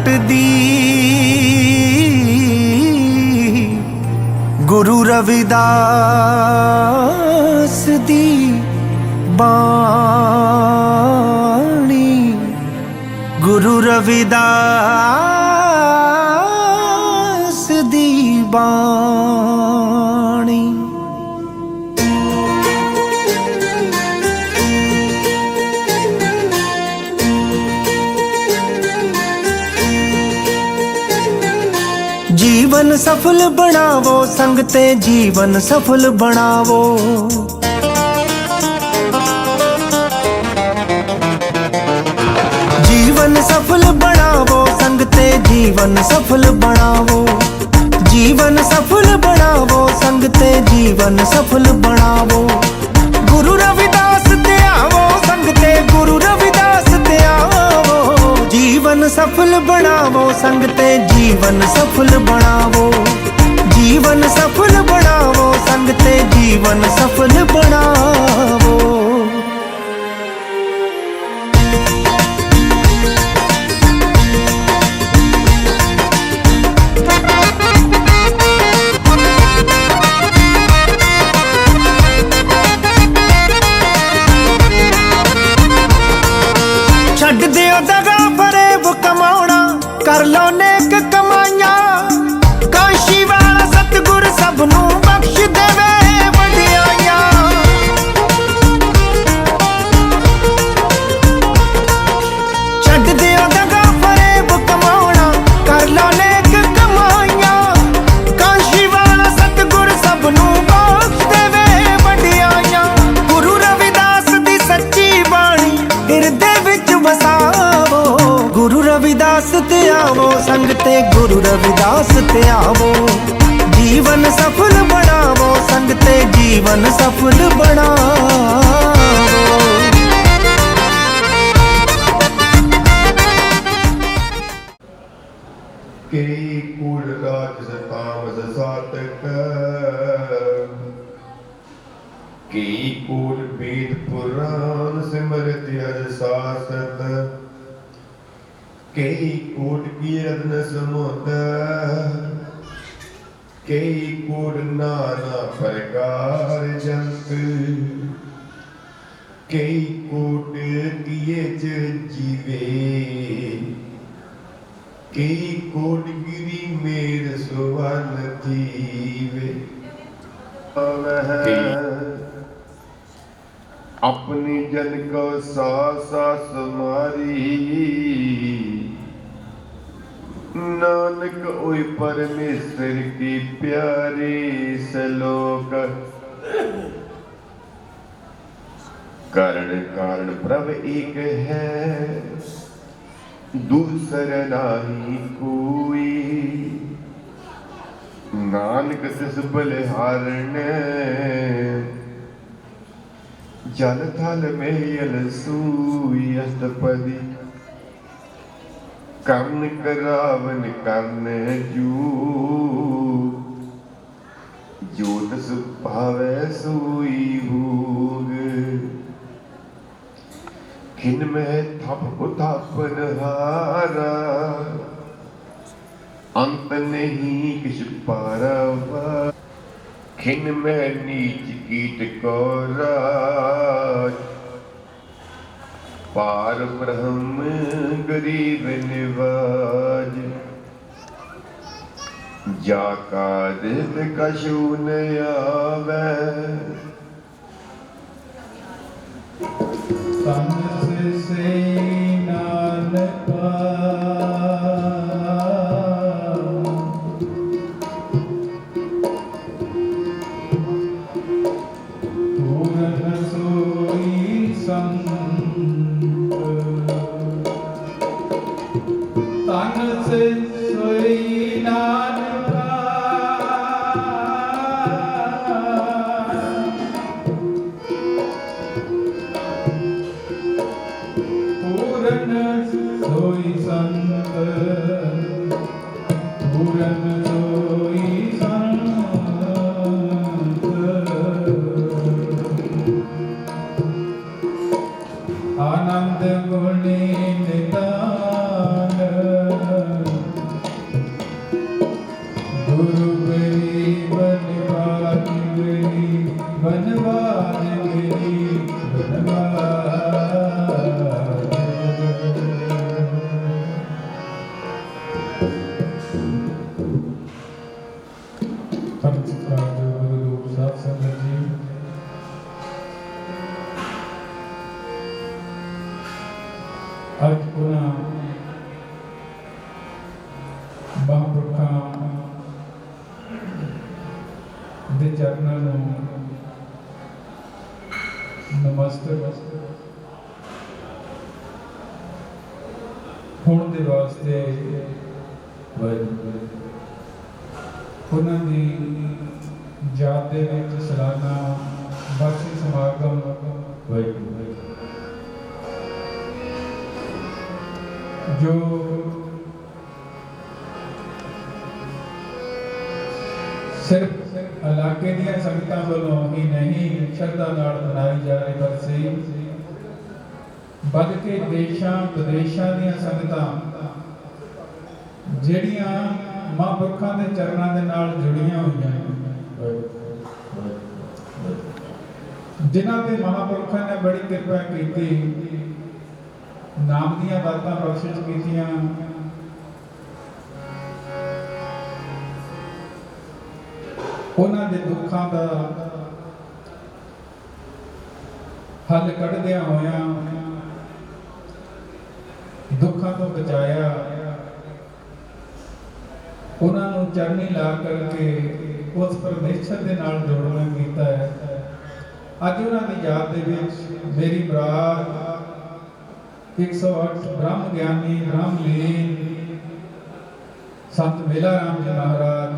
टुटदी गुरु रविदास दी बाणी, गुरु रविदास दी बाणी। जीवन सफल बनावो संगते, जीवन सफल बनावो। जीवन सफल बनावो संगते, जीवन सफल बनावो। जीवन सफल बनावो संगते, जीवन सफल बनावो। गुरु रविदास ते आवो संगते, गुरु रविदास ते आवो। जीवन सफल बनावो संगते, जीवन सफल बनावो। जीवन सफल बनावो संगते, जीवन सफल बनावो। छड्ड दियो दगा फरेब कमाउणा, कर लो नेक कमाइयां। काशी वाला सतगुर सबनू बख्श देवे वडियाइयां। छड्ड दियो दगा फरेब कमाउणा, कर लो नेक कमाइयां। काशी वाला सतगुर सबनू बख्श देवे वडियाइयां। गुरु रविदास दी सच्ची बाणी हिरदे विच वसावो। गुरु रविदास ते आवो संगते, गुरु रविदास ते आवो। जीवन सफल बनावो संगते, जीवन सफल बनावो। कई कूड़ राजस तामस सातक, कई कूड़ वेद पुराण सिमरत हर सासत। कई कोट की रत्न समुद्र, कई कोट नाना प्रकार जंत। कई कोट किए जीवे, कई कोट गिरी मेर सुवन जीवे। अपनी जन को सास मारी, नानक ओय परमेश्वर की प्यारी सलोक। कारण कारण प्रभ एक है, दूसरा नाही कोई। नानक तिस बलिहारन, जल थल में यल सूई अष्टपदी। कर्ण करावन कर्ण जू, जो तस भावै सोई भोग। खिन में थप उथापन हारा, अंत नहीं किछ पारवा। खिन में नीच कीट को राज, पार ब्रह्म गरीब निवाज। जाका दिल कशु न आवे, तन से नानक पूरन सोई संत। तन से सोई नानक पूरन सोई संत। ਮੇਰੀ ਸਾਧ ਸੰਗਤ ਜੀ, ਅੱਜ ਉਹਨਾਂ ਮਹਾਂਪੁਰਖਾਂ ਦੇ ਚਰਨਾਂ ਨੂੰ ਨਮਸਤਕ ਹੋਣ ਦੇ ਵਾਸਤੇ ਉਹਨਾਂ ਦੀ ਯਾਦ ਦੇ ਵਿੱਚ ਸਾਲਾਨਾ ਵਾਰਸ਼ਿਕ ਸਮਾਗਮ ਜੋ सिर्फ इलाके ਦੀਆਂ ਸੰਗਤਾਂ ਵੱਲੋਂ ਹੀ ਨਹੀਂ ਸ਼ਰਧਾ ਨਾਲ ਮਨਾਈ ਜਾ ਰਹੀ ਬਰਸੀ, ਬਲਕਿ ਦੇਸ਼ਾਂ ਵਿਦੇਸ਼ਾਂ ਦੀਆਂ ਸੰਗਤਾਂ ਜਿਹੜੀਆਂ ਮਹਾਂਪੁਰਖਾਂ ਦੇ ਚਰਨਾਂ ਦੇ ਨਾਲ ਜੁੜੀਆਂ ਹੋਈਆਂ ਜਿਨ੍ਹਾਂ ਤੇ ਮਹਾਂਪੁਰਖਾਂ ਨੇ ਬੜੀ ਕਿਰਪਾ ਕੀਤੀ, ਨਾਮ ਦੀਆਂ ਦਾਤਾਂ ਬਖਸ਼ਿਸ਼ ਕੀਤੀਆਂ, ਉਹਨਾਂ ਦੇ ਦੁੱਖਾਂ ਦਾ ਹੱਲ ਕੱਢਦਿਆਂ ਹੋਇਆਂ ਦੁੱਖਾਂ ਤੋਂ ਬਚਾਇਆ, ਉਹਨਾਂ ਨੂੰ ਚਰਨੀ ਲਾ ਕਰਕੇ ਉਸ ਪਰਮੇਸ਼ਰ ਦੇ ਨਾਲ ਜੋੜਨਾ ਕੀਤਾ ਹੈ। ਅੱਜ ਉਹਨਾਂ ਦੀ ਯਾਦ ਦੇ ਵਿੱਚ ਮੇਰੀ ਬਰਾਤ 108 ਬ੍ਰਹਮ ਗਿਆਨੀ ਬ੍ਰਹਮ ਲੀਨ ਸੰਤ ਮੇਲਾ ਰਾਮ ਜੀ ਮਹਾਰਾਜ,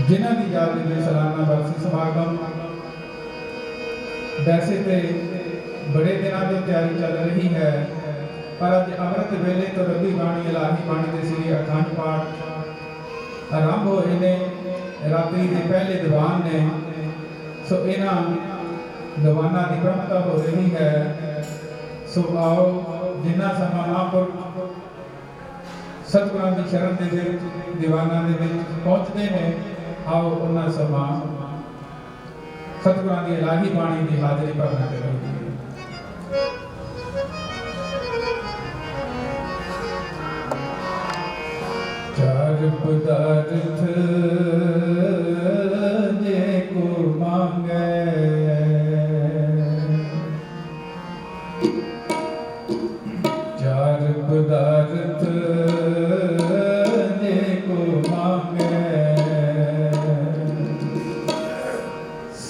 ਜਿਨ੍ਹਾਂ ਦੀ ਯਾਦ ਦੇ ਵਿੱਚ ਸਾਲਾਨਾ ਵਾਰਸ਼ਿਕ ਸਮਾਗਮ ਵੈਸੇ ਤੇ ਬੜੇ ਦਿਨਾਂ ਤੋਂ ਤਿਆਰੀ ਚੱਲ ਰਹੀ ਹੈ, ਪਰ ਅੱਜ ਅੰਮ੍ਰਿਤ ਵੇਲੇ ਤੋਂ ਰੱਬੀ ਬਾਣੀ ਇਲਾਹੀ ਬਾਣੀ ਦੇ ਸ੍ਰੀ ਅਖੰਡ ਪਾਠ ਆਰੰਭ ਹੋਏ ਨੇ। ਰਾਤਰੀ ਦੇ ਪਹਿਲੇ ਦੀਵਾਨ ਨੇ, ਸੋ ਇਹਨਾਂ ਦੀਵਾਨਾਂ ਦੀ ਪ੍ਰਮਤਾ ਹੋ ਰਹੀ ਹੈ। ਸੋ ਆਓ ਜਿਨ੍ਹਾਂ ਸਮਾਂ ਮਹਾਂਪੁਰਖ ਸਤਿਗੁਰਾਂ ਦੀ ਸ਼ਰਨ ਦੇ ਵਿੱਚ ਦੀਵਾਨਾਂ ਦੇ ਵਿੱਚ ਪਹੁੰਚਦੇ ਨੇ, ਆਓ ਉਹਨਾਂ ਸਮਾਂ ਸਤਿਗੁਰਾਂ ਦੀ ਇਲਾਹੀ ਬਾਣੀ ਦੀ ਹਾਜ਼ਰੀ ਭਰਨਾ ਕਰੀਏ। ਚਾਰ ਪਦਾਰਥ ਜੇ ਕੋ ਮੰਗੇ, ਚਾਰ ਪਦਾਰਥ ਜੇ ਕੋ ਮੰਗੇ,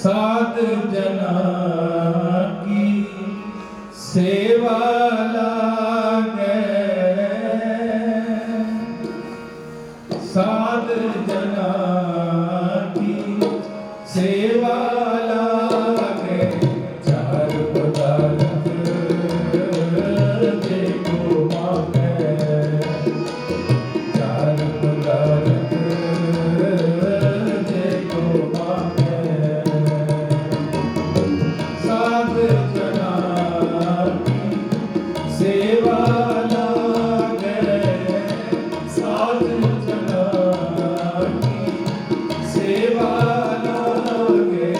साध जना की सेवा लागे, साध जना की सेवा लागे, चार पदार्थ देखो मांगे, चार पदार्थ देखो मांगे, साध जना की सेवा लागे, साध जना की सेवा लागे,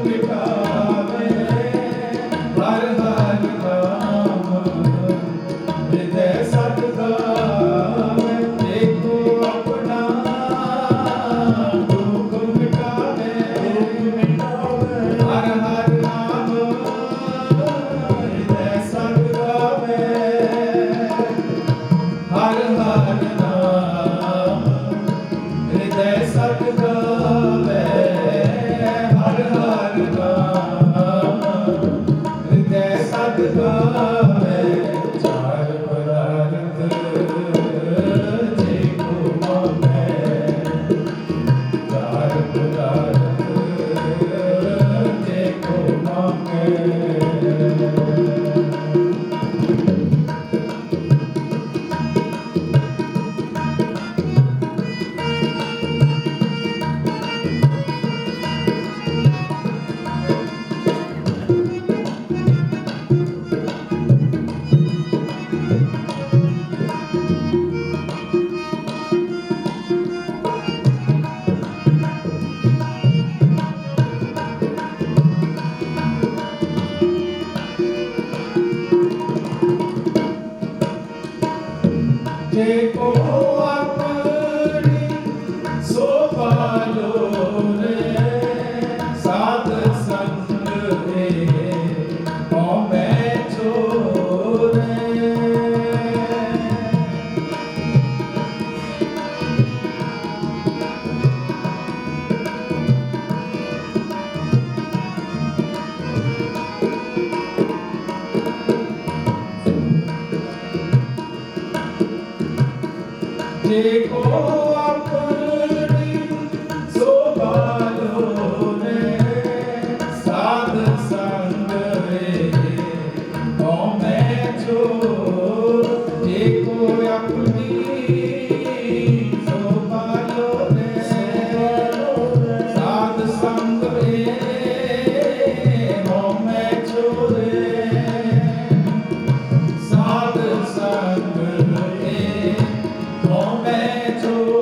ਮਿਟਾਵੇ ਹਰ ਹਰ ਨਾਮ ਹਿਰਦੈ ਸਤ ਗਾਵੇ ਦੇਖੋ ਆਪਣਾ ਦੁਖ ਮਿਟਾਵੇ ਹਰ ਹਰ ਨਾਮ ਹਿਰਦੈ ਸਤ ਗਾਵੇ ਹਰ ਹਰ ਨਾਮ ਹਿਰਦੈ ਸਤ ਗਾਵੇ ਹਰ ਹਰ ਨਾਮ ਹਿਰਦੈ ਸਤ ਗਾਵੇ ਚਾਰ ਪਦਾਰਥ ਜੇ ਕੋ ਮਾਨੈ ਚਾਰ ਪਦਾਰਥ ਜੇ ਕੋ ਮਾਨੈ ਜੇ ਕੋ ਆਪਣੀ ਸੋਭਾ ਲੋਰੇ ਸਾਧ ਸੰਗ ਏ ਹਉ ਮੈਂ ਛੋਰੇ ਜੇ ਕੋ ਆਪਣੀ ਸੋਭਾ ਲੋਰੇ ਸਾਧ ਸੰਗ ਏ ਹਉ ਮੈਂ ਛੋਰ ਜੇ ਕੋ ਆਪਣੀ ਸੋਭਾ ਲੋਰੇ ਸਾਧ ਸੰਗ ਏ ਹਉ ਮੈਂ ਛੋਰੇ ਸਾਧ ਸੰਗ ਏ ਹਉ ਮੈਂ ਛੋਰੇ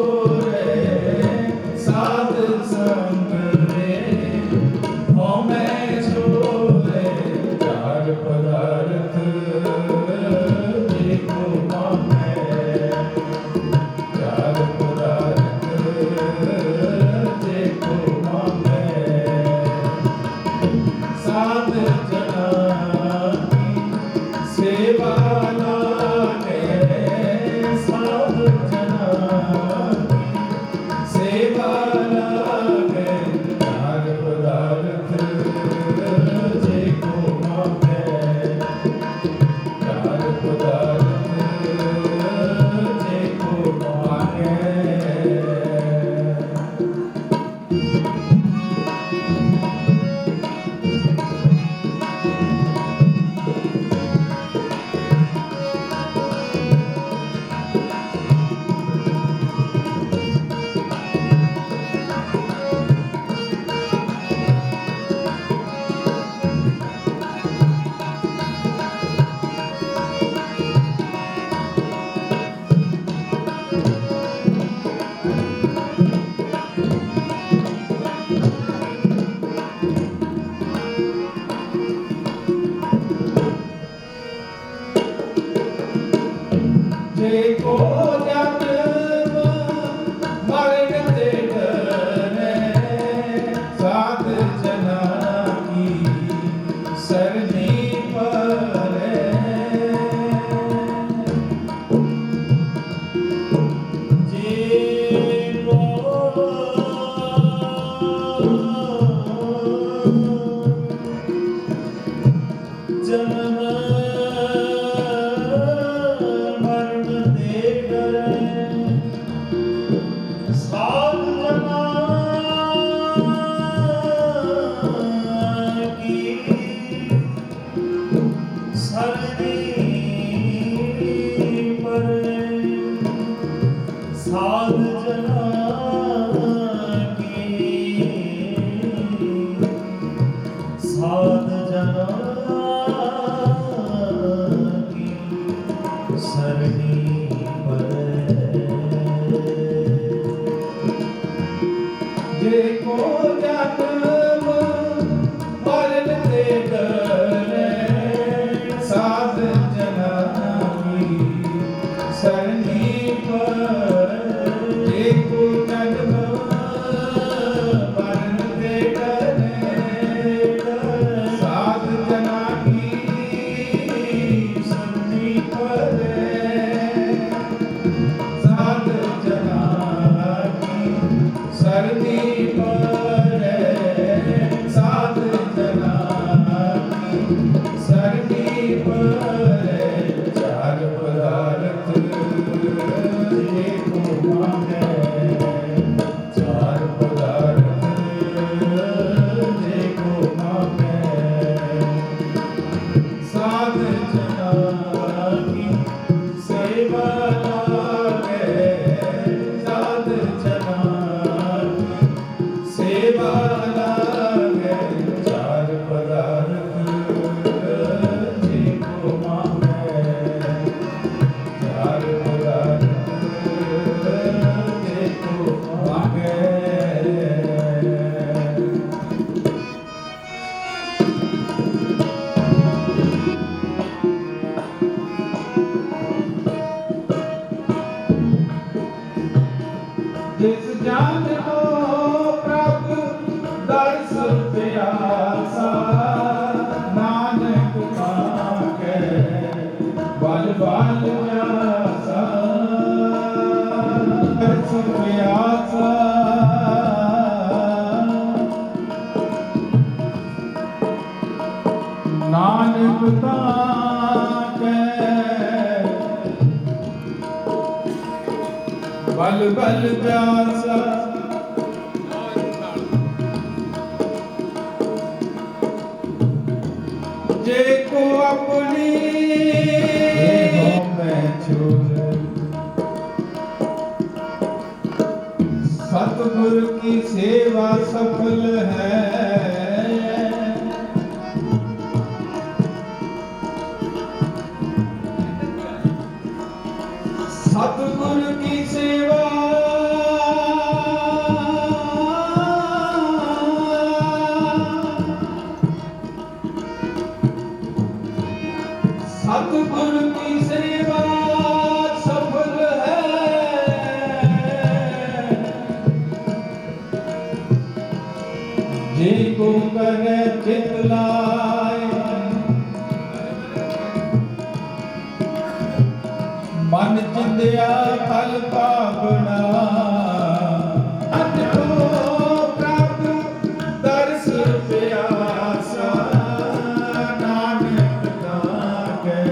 नानक ताके बल बल प्यासा जे को अपनी मैं छोड़ सतगुर की सेवा सफल है सतगुर की सेवा सतगुर की सेवा सफल है जे को करे चित लाए मन चिंदिया फल पावना अज को प्राप्त दर्श प्यासा नानक ताके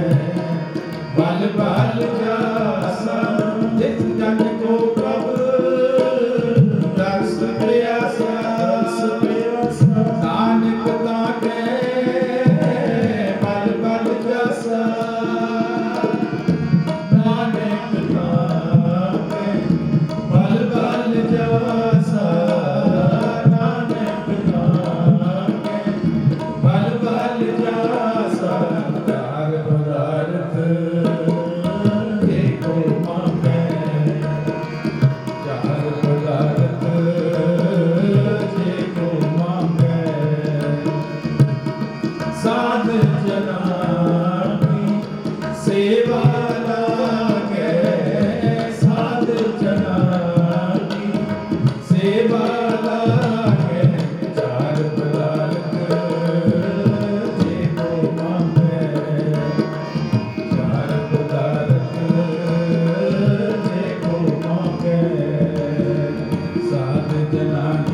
बल बल जासा जिस जन को प्रभु दर्श प्यासा नानक ताके बल बल जासा साध जना की सेवा लागे साध जना की सेवा लागे चार पदार्थ जे को मांगे चार पदार्थ जे को मांगे साध जना की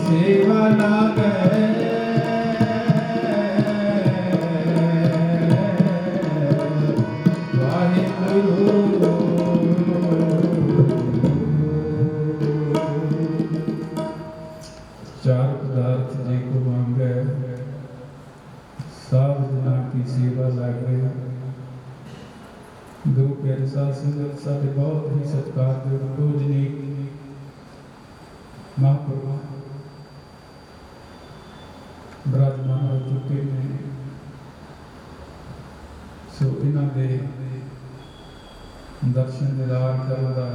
सेवा लागे चार पदार्थ जे को मांगे साध जना की सेवा लागे गुरु प्यारे साध संगत साथे बहुत ही सत्कारयोग पूजनीक महापुरुष विराजमान हो चुके हैं सो इन्हां दे दर्शन दीदार करन दा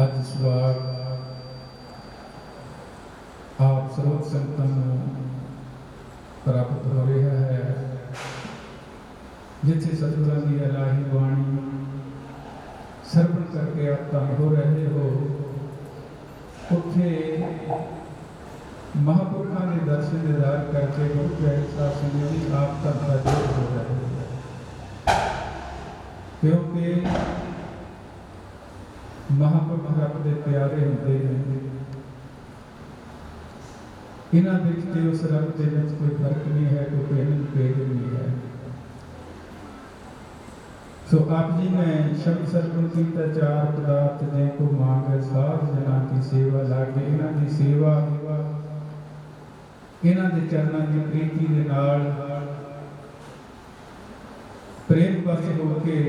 अज सुभाग आप सर्व संगतां नूं प्राप्त हो रहा है जिथे सतगुरां दी इलाही बाणी सरवण करके आप तंग हो रहे हो उत्थे महापुरुषों के दर्शन दीदार करके गुरु प्यारे साध संगत जी आप तक हाजिर हो रहे हो क्योंकि महापुरुष रब दे प्यारे होंदे हैं इन्हां विच ते उस रब दे विच कोई फर्क नहीं है कोई भेद नहीं है सो आप जी ने शब्द सर्वण कीता चार पदार्थ जे को मांगे साध जना की सेवा लागे इन्हां दी सेवा इन्हां दे चरणां दी प्रीति दे नाल प्रेम बस होके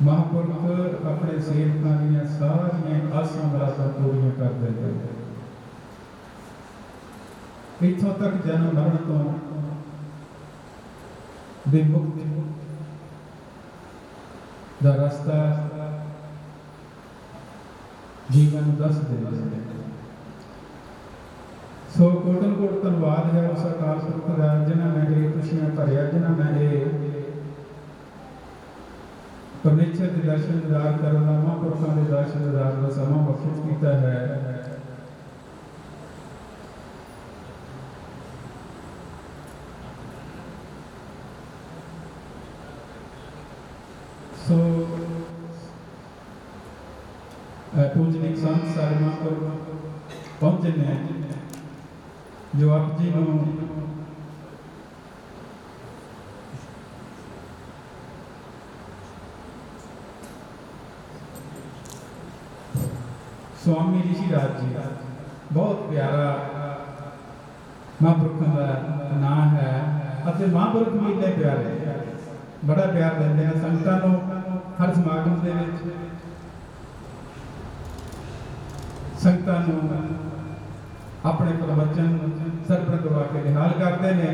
महापुरुष अपने सेवकां दी सारियां आसां मुरादां पूरीआं कर दिंदे हैं इत्थों तक जन्म मरण तो विमुक्ति दा रास्ता जीवन दस देते सो कोटन कोट धन्यवाद है उस अकाल पुरख दा जिन्हां ने ये खुशियां भरिया जिन्हां ने ये परमेश्वर के दर्शन दीदार करन दा महापुरुषां दे दर्शन दीदार दा समां बख्शिश कीता है पूजनीक संत सारे महापुरुष पहुंचे ने जो आप जी को स्वामी ऋषिराज जी बहुत प्यारा महापुरुषों का नाम है। महापुरुष भी इतने प्यारे बड़ा प्यार देते हैं संगतां नूं हर समागम दे विच संगतां नूं अपने प्रवचन सरपंच करवा के निहाल करते हैं।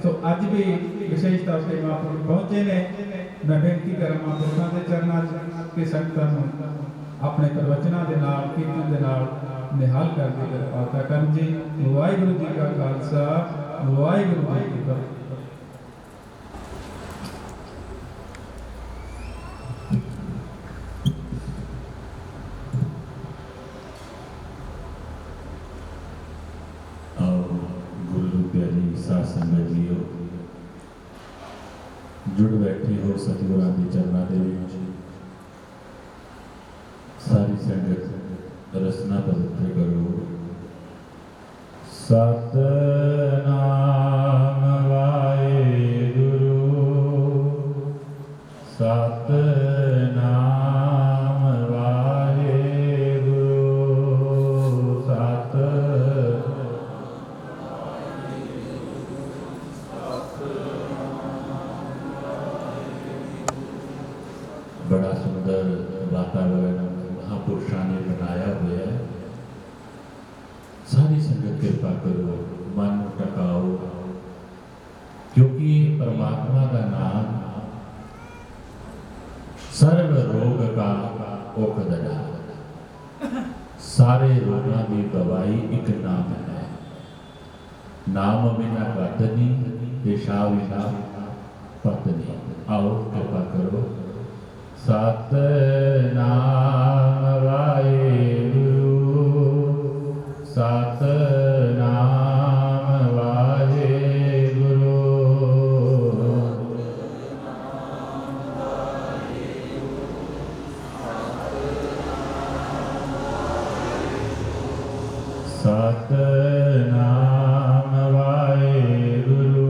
सो अज भी विशेष तौर पर महापुरुष पहुंचे ने। मैं बेनती करा महापुरुषों के चरणों के संगतां नूं अपने प्रवचनों के नाल कीर्तन के नाल निहाल करके कृपा कर जी। वाहिगुरू जी का खालसा वाहिगुरू जी की फतेह। संगत जीओ जुड़ बैठे हो सतगुरां दे चरनां दे विच सारी संगत रसना पवित्र करो। सतनाम वाहेगुरु सतनाम वाहेगुरु बड़ा सुंदर वातावरण महापुरुषों ने बनाया हुआ है। सारी संगत कृपा करो मन टकाओ क्योंकि परमात्मा का नाम सर्व रोग का औषधि, सारे रोगों की दवाई एक नाम है। नाम बिना गत नहीं दिशा बिना पत नहीं। आओ कृपा करो। सतनाम वाहेगुरु सतनाम वाहेगुरु सतनाम वाहेगुरु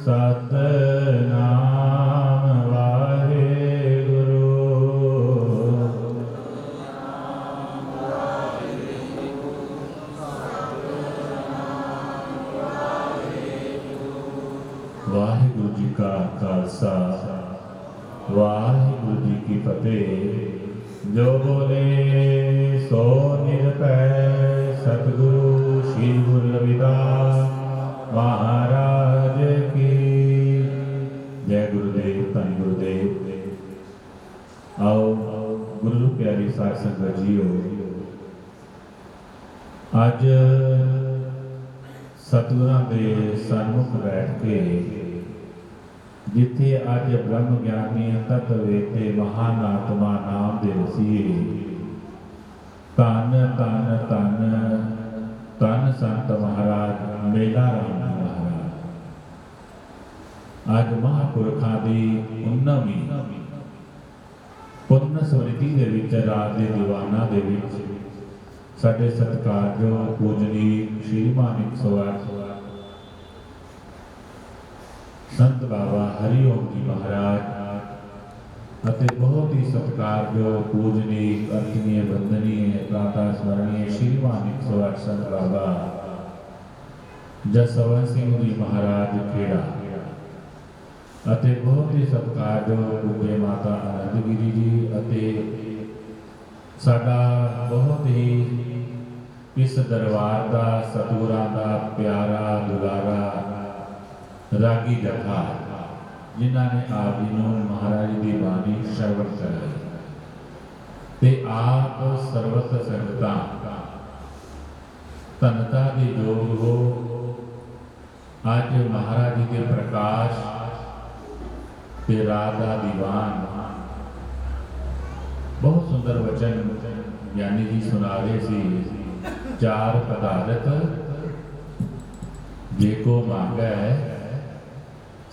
सतनाम वाहेगुरु वाहिगुरु जी का खालसा वाहिगुरु जी की फतेह। जो बोले सो निरभय सतगुरु श्री गुरु रविदास महाराज की जय। गुरुदेव धन गुरुदेव। आओ गुरु प्यारी साध संगत जीओ अज सतगुरां दे सन्मुख बैठ के जिथे अज ब्रह्म ज्ञानी तत्वेते महान आत्मा नाम दे रसीए तन तन तन तन संत महाराज मेला राम महाराज अज महापुरखा की 19वीं पुन्न स्मृति दे विच रात दे दीवाना दे विच साडे सत्कारयोग पूजनीक श्रीमान 108 संत बाबा हरिओम जी महाराज अते बहुत ही सत्कारयोग पूजनीक अर्चनीय वंदनीय प्रातः स्मरणीय श्रीमान 108 संत बाबा जसवंत सिंह जी महाराज खेड़ा अते बहुत ही सत्कारयोग पूज्य माता आनंदगिरी जी अते साडा बहुत ही इस दरबार का सतगुरां का प्यारा दुलारा रागी जथा जिन्हां ने आप जी नूं महाराज की बाणी श्रवण कराई ते आप सर्वत संगतां धनता के योग हो अज महाराज जी के प्रकाश ते रात का दीवान बहुत सुंदर वचन ज्ञानी जी सुना रहे सी। चार पदार्थ जेको मांगे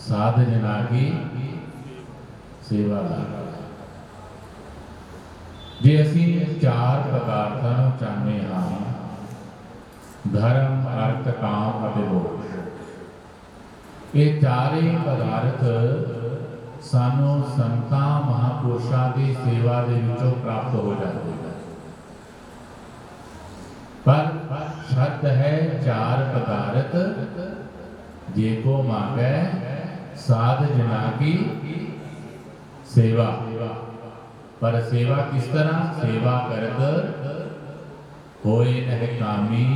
साध जना की सेवा ला। ਜੇ ਅਸੀਂ ਚਾਰ ਪਦਾਰਥਾਂ ਨੂੰ ਚਾਹੁੰਦੇ ਹਾਂ, ਧਰਮ, ਅਰਥ, ਕਾਮ ਅਤੇ ਮੋਕਸ਼, ਇਹ ਚਾਰੇ ਪਦਾਰਥ ਸਾਨੂੰ ਸੰਤਾਂ ਮਹਾਂਪੁਰਸ਼ਾਂ ਦੀ ਸੇਵਾ ਦੇ ਵਿੱਚੋਂ ਪ੍ਰਾਪਤ ਹੋ ਜਾਂਦੇ ਹਨ। पर शर्त है चार पदार्थ जे को मांगे साध जना की सेवा। पर सेवा किस तरह? सेवा करत होए नह कामी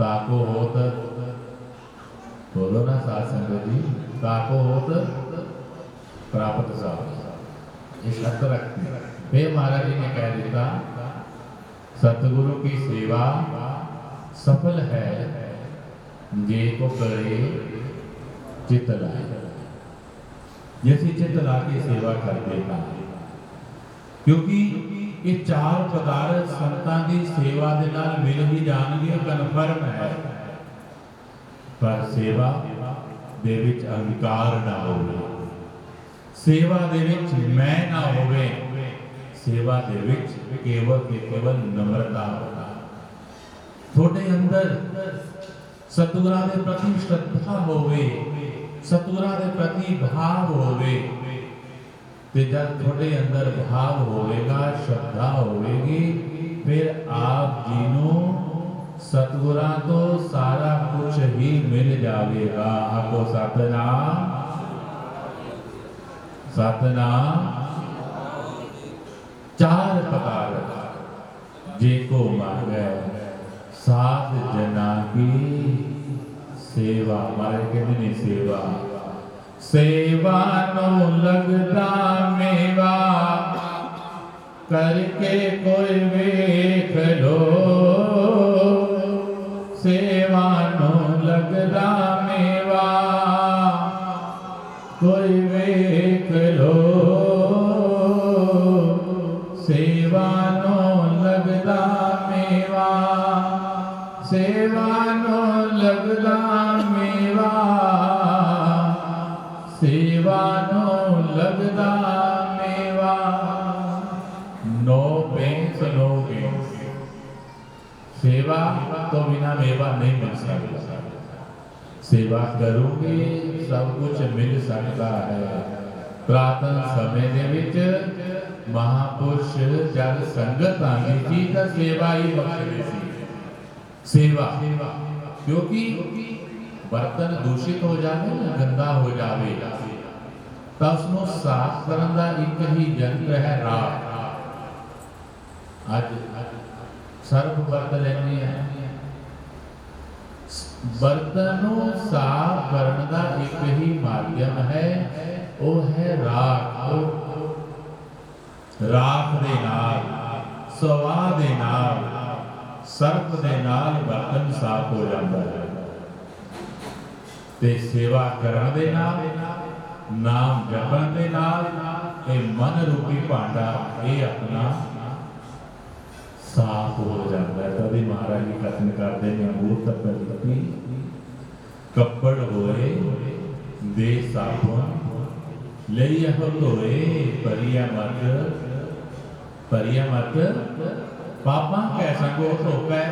ताको होत, बोलो ना साध संगत जी, ताको होत प्राप्त साध। ये शर्त रखती। फिर महाराज जी ने कह दिया सतगुरु की सेवा सफल है जे को करे चित लाए। जैसी चित ला के सेवा कर देता, क्योंकि ये चार पदार्थ संतां की सेवा दे नाल मिल ही जाणगे, कन्फर्म है। पर सेवा दे विच अहंकार ना होवे, सेवा दे विच मैं ना होवे, सेवा दे विच केवल के केवल नम्रता होना। थोड़े अंदर सतगुरां दे प्रति श्रद्धा होवे, सतगुरां दे प्रति भाव होवे, ते जब थोड़े अंदर भाव होवेगा, श्रद्धा होवेगी, फिर आप जी नूं सतगुरां तो सारा कुछ ही मिल जावेगा। आपको सतनाम सतनाम। चार पदार्थ जे को मांगे साध जना की सेवा। मारे कहते नहीं सेवा, सेवा नो लगदा मेवा, करके कोई वेख लो। सेवा नो लगदा मेवा, कोई वेख लो। सेवा नो लगदा मेवा, सेवा नो लगदा मेवा, सेवा नो लगदा मेवा। नो पेंस नो गेंस, सेवा तो बिना मेवा नहीं मिल सकता। सेवा करोगे सब कुछ मिल सकता है। पुरातन समय दे विच महापुरुष जब संगत आंदी थी तो सेवा ही बख्शदे सी। सेवा क्योंकि बर्तन दूषित हो जाए ना, गंदा हो जाए, तो उसको साफ करने का एक ही यंत्र है राख। आज सर्फ बरत लेने हैं, बर्तनों साफ करने का एक ही माध्यम है, वो है राख। राख दे नाल, सवा दे नाल, सर्फ दे नाल बर्तन साफ हो जाता है। ते सेवा करन दे नाल, नाम जपन दे नाल, ये मन रूपी भांडा ये अपना साफ हो जाता है। तभी महाराज जी कथन करते हैं, अमूर्त प्रवृत्ति कपड़ होए दे साबुन, लइया होए परिया मत, परिया मत पापा कैसा को धोखा है।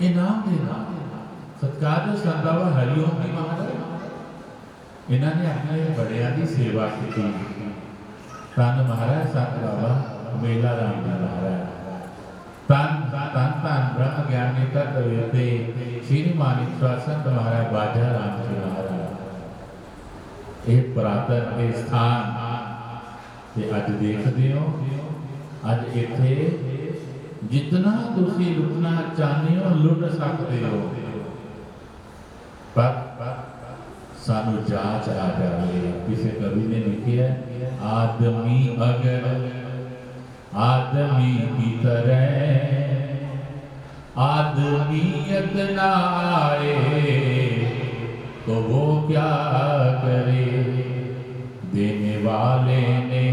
इनाम देना सत्कार जो संतावा हरिओम की महाराज इन्होंने अपने बड़िया की सेवा की। तन महाराज संत बाबा मेला राम जी महाराज, तन तन तन ब्रह्म ज्ञानी तत्ववेते श्री मानिक संत महाराज बाजा राम जी महाराज। एक पुरातन के स्थान ते अज देखते हो, अज इत्थे जितना तुसी लुटना चाहते हो लुट सकते हो, पर सानू जांच आ जाए। किसी कवि ने लिखी है, आदमी अगर आदमी की तरह आदमियत ना आए तो वो क्या करे। देने वाले ने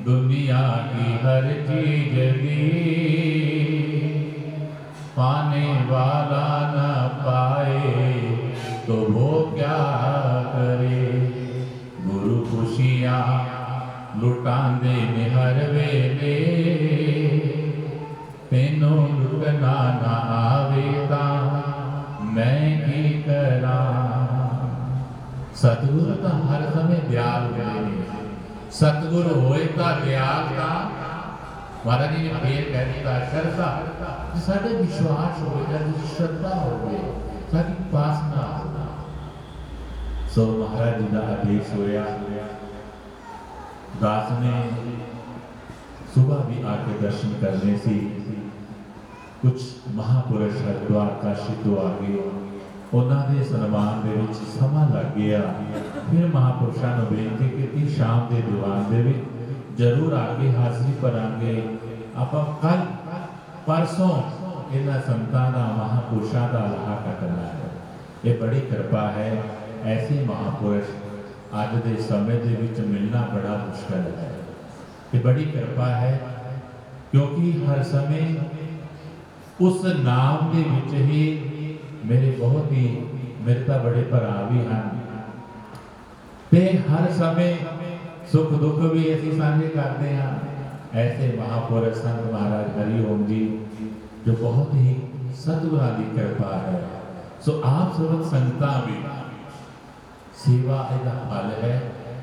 दुनिया की हर चीज दी, पाने वाला न पाए तो वो क्या करे। गुरु खुशियाँ लुटांदे ने हर वेले तेनों लुटना ना आवे तां मैं की करा। सतगुरु तो हर समय दयाल होए ने, सतगुरु होए तां दयाल तां महाराज जी ने फिर कह दिता श्रद्धा, साडे विश्वास होएगा, श्रद्धा होवे, साडी उपासना। सो महाराज जी का आदेश होया, दास ने सुबह भी आके दर्शन करने से कुछ महापुरुष हरिद्वार काशी तो आ गए, उन्होंने सन्मान दे विच समा लग गया। फिर महापुरुषों ने बेनती की शाम के दीवान दे विच जरूर आके हाजिरी भरांगे। आपां कल परसों इन्हां संतां दा महापुरुषों का लाहा कटना है। ये बड़ी कृपा है, ऐसे महापुरुष अज के समय दे विच मिलना बड़ा मुश्किल है। ये बड़ी कृपा है क्योंकि हर समय उस नाम के विच ही मेरे बहुत ही मेरे तो बड़े भरा भी हैं, ते हर समय सुख दुख भी ऐसी साझे करते हैं। ऐसे महापुरुष संत महाराज हरिओम जी जो बहुत ही सतगुरां की कृपा है। सो आप सब संगतां भी सेवा इहदा फल है।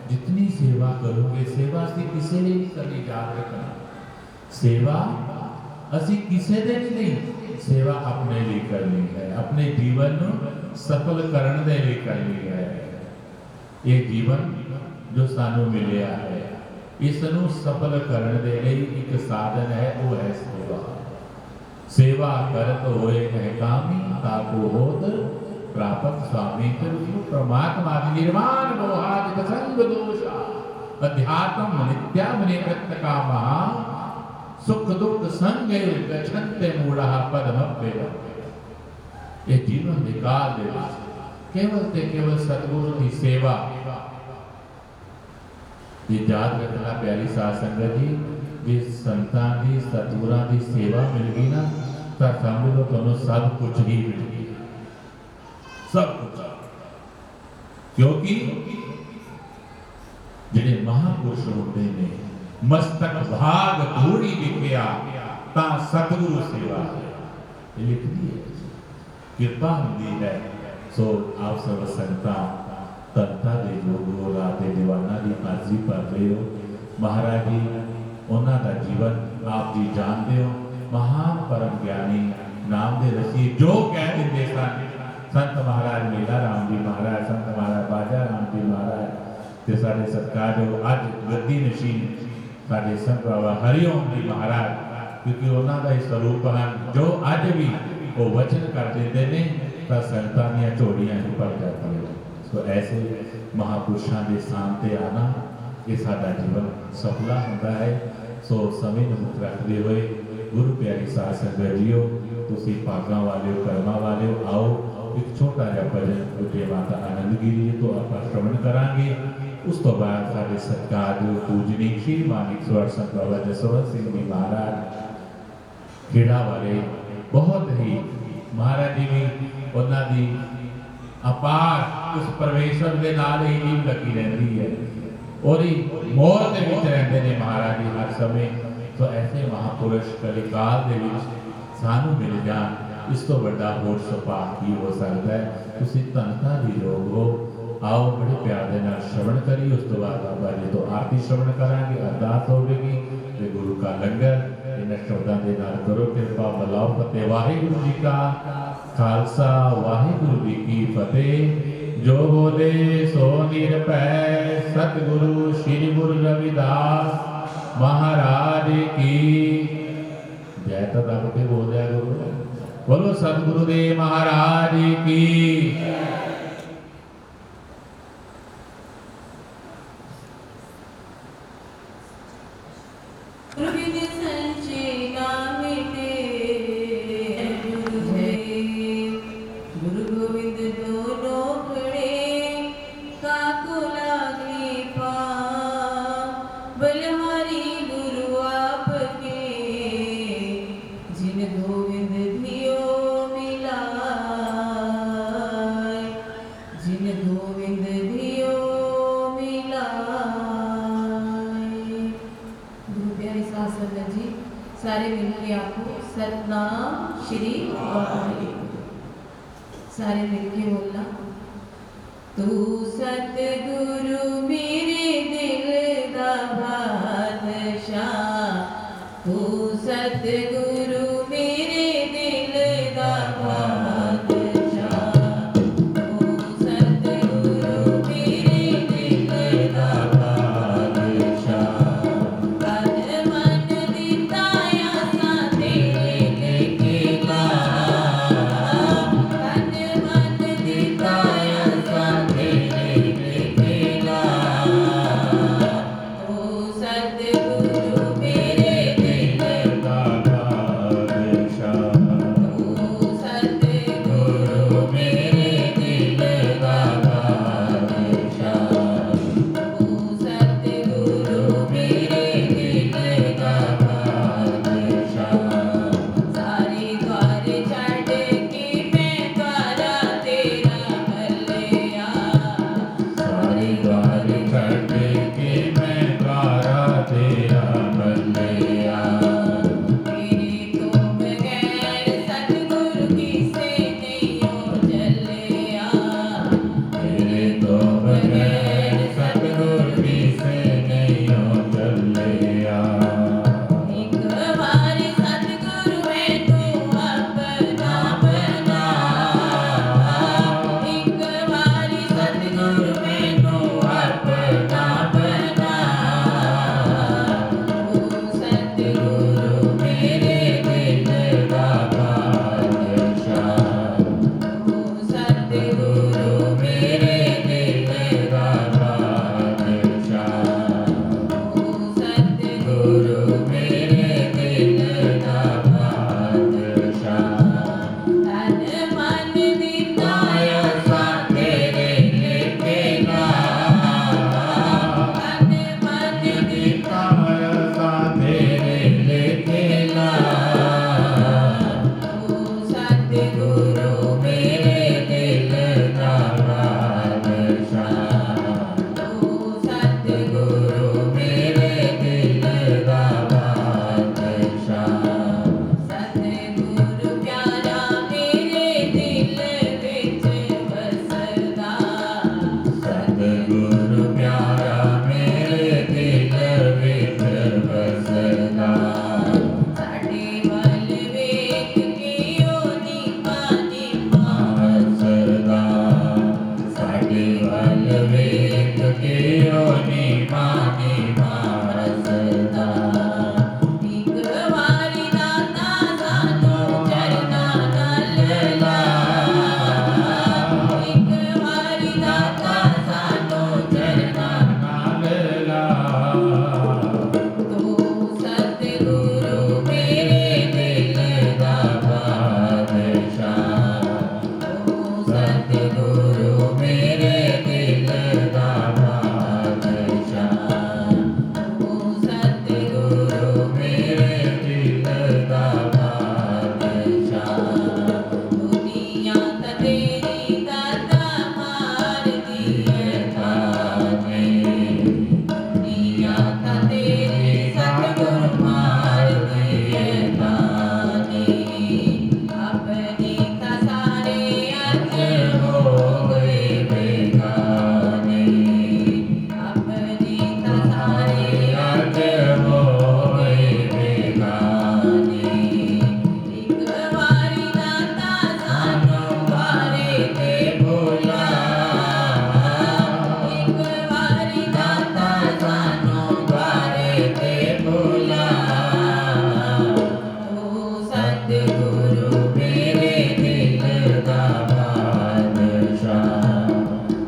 जितनी सेवा करोगे, सेवा से किसी ने नहीं करनी, याद रखना। सेवा असी किसी ने नहीं, सेवा अपने लिए करनी है, अपने जीवन को सफल करने के लिए करनी है। ये जीवन जो सानू मिलिया है, इसनों सफल करने के लिए एक साधन है, वो है सेवा। सेवा करत होए कामी ताको होत प्राप्त स्वामी तिरु परमात्मा निर्माण मोहादि संग दोषा अध्यात्म नित्यामनि कृत कामा सुख दुख संगे गच्छन्ते मूढ़ा पदमव्यय। ये जीवन निकाल दे केवल ते केवल सतगुरु की सेवा। ये याद रखना प्यारी साध संगत जी, जिस संतां की सतगुरां की सेवा मिल गई ना, तो समझ लो तुहानूं सब कुछ ही मिल गया, सब कुछ। क्योंकि जिहड़े महापुरुष होते ने मस्तक भाग धूड़ी लिखिया ता सतगुरु सेवा है, ये लिख दी है, कृपा होती है। सो आप सब संतां तंता दे योग हो, राते दीवाना की हाजिरी भर रहे हो। महाराज जी उन्हों का जीवन आप जी जानते हो, महान परम ज्ञानी नाम दे रसी जो कह देते सन संत महाराज मेला राम जी महाराज, संत महाराज बाजा राम जी महाराज, ते साडे सत्कार जो अज गद्दी नशीन साडे संत बाबा हरिओम जी महाराज, क्योंकि उन्हों का ही स्वरूप है जो अज भी वो वचन कर देते हैं तो संतां दी झोलियां ही भर जाती है। तो ऐसे महापुरुषों के स्थान पर आना ये साडा जीवन सफला होता है। सो समय नूं मुक्त रखते हुए गुरु प्यारी साध संगत जीओ, तुसीं भागां वाले हो, कर्मां वाले हो, आओ एक छोटा जिहा भजन गुरु माता आनंदगिरी जी तो आपां श्रवण करांगे। उस तो बाद साडे सत्कारयोग पूजनीक श्री मानिक स्वर संत बाबा जसवंत सिंह जी महाराज खेड़ा वाले बहुत ही महाराज जी भी उन्हां दी अपार उस परमेश्वर के नाल ही नीम लगी रहती है और मोह के विच रहते हैं महाराज जी हर समय। तो ऐसे महापुरुष कलिकाल के विच सानू मिल जान, इस तो बड़ा होर सुभाग की हो सकता है। तुसीं धनता दी लोग हो, आओ बड़े प्यार के नाल श्रवण करिए। उस तो बाद बाबा जी तो आरती श्रवण करांगे, अरदास होगी ते गुरु का लंगर इन शब्दों के नाल करो कृपा बलाओ फतेह। वाहिगुरू जी का खालसा, वाहिगुरू जी की फतेह। जो बोले सो निरभय सतगुरु श्री गुरु रविदास महाराज की जय। तो दब के बोल दिया गुरु, बोलो सतगुरुदेव महाराज की। सारे मिलके आपको सतनाम श्री वाहिगुरू। सारे मिलके बोलना। तू सतगुरु मेरे दिल दा बादशाह, तू सतगुरु मेरे दिल दा बादशाह, तू सतगुरु मेरे दिल दा बादशाह। तन मन दिता आसा तेरे लेके ला, तन मन दिता आसा तेरे लेके ला। तू सतगुरु मेरे दिल दा बादशाह, तू सतगुरु मेरे दिल दा बादशाह, तू सतगुरु मेरे दिल दा बादशाह। सारे द्वार छੱਡ के मैं द्वारा तेरा भलिया, सारे द्वार छੱਡ के मैं द्वारा तेरा बल्लिया। तेरे तो बगैर सतगुरु किसे नहीं हो चलिया, तेरे तो बगैर सतगुर किसे नहीं हो चलिया। एक बारी सतगुरु मैनू अपना बना, एक बारी सतगुरु मैनू अपना बना। तू सतगुरु मेरे दिल दा बादशाह, तू सतगुरु मेरे दिल दा बादशाह, तू सतगुरु मेरे दिल दा बादशाह। तन मन दिता आसा तेरे लेके ला, तन मन दिता आसा तेरे लेके ला। तू सतगुरु मेरे दिल दा बादशाह, तू सतगुरु मेरे दिल दा बादशाह। सतगुरु प्यारा मेरे दिल विच वसदा, सतगुरु प्यारा मेरे दिल विच वसदा। साडे वल वेख के ओ नीमा नीमा हसदा, साडे वल वेख के ओ नीमा नीमा हसदा। एक वारी दाता सानू चरना नाल ला, एक वारी दाता सानू चरना नाल ला। तू सतगुरु मेरे दिल दा बादशाह, तू सतगुरु मेरे दिल दा बादशाह, तू सतगुरु मेरे दिल दा बादशाह। दुनिया ता तेरी दाता मार दिए ताने, दुनिया ता तेरी सतगुरु मार दिए ताने। अपने ता सारे अज हो गए बेगाने, अपने ता सारे आज होए बेगाने। एक वारी दाता सानू वारे ते भुला, एक वारी दाता सानू वारे ते भुला। तू सतगुरु मेरे दिल दा बादशाह,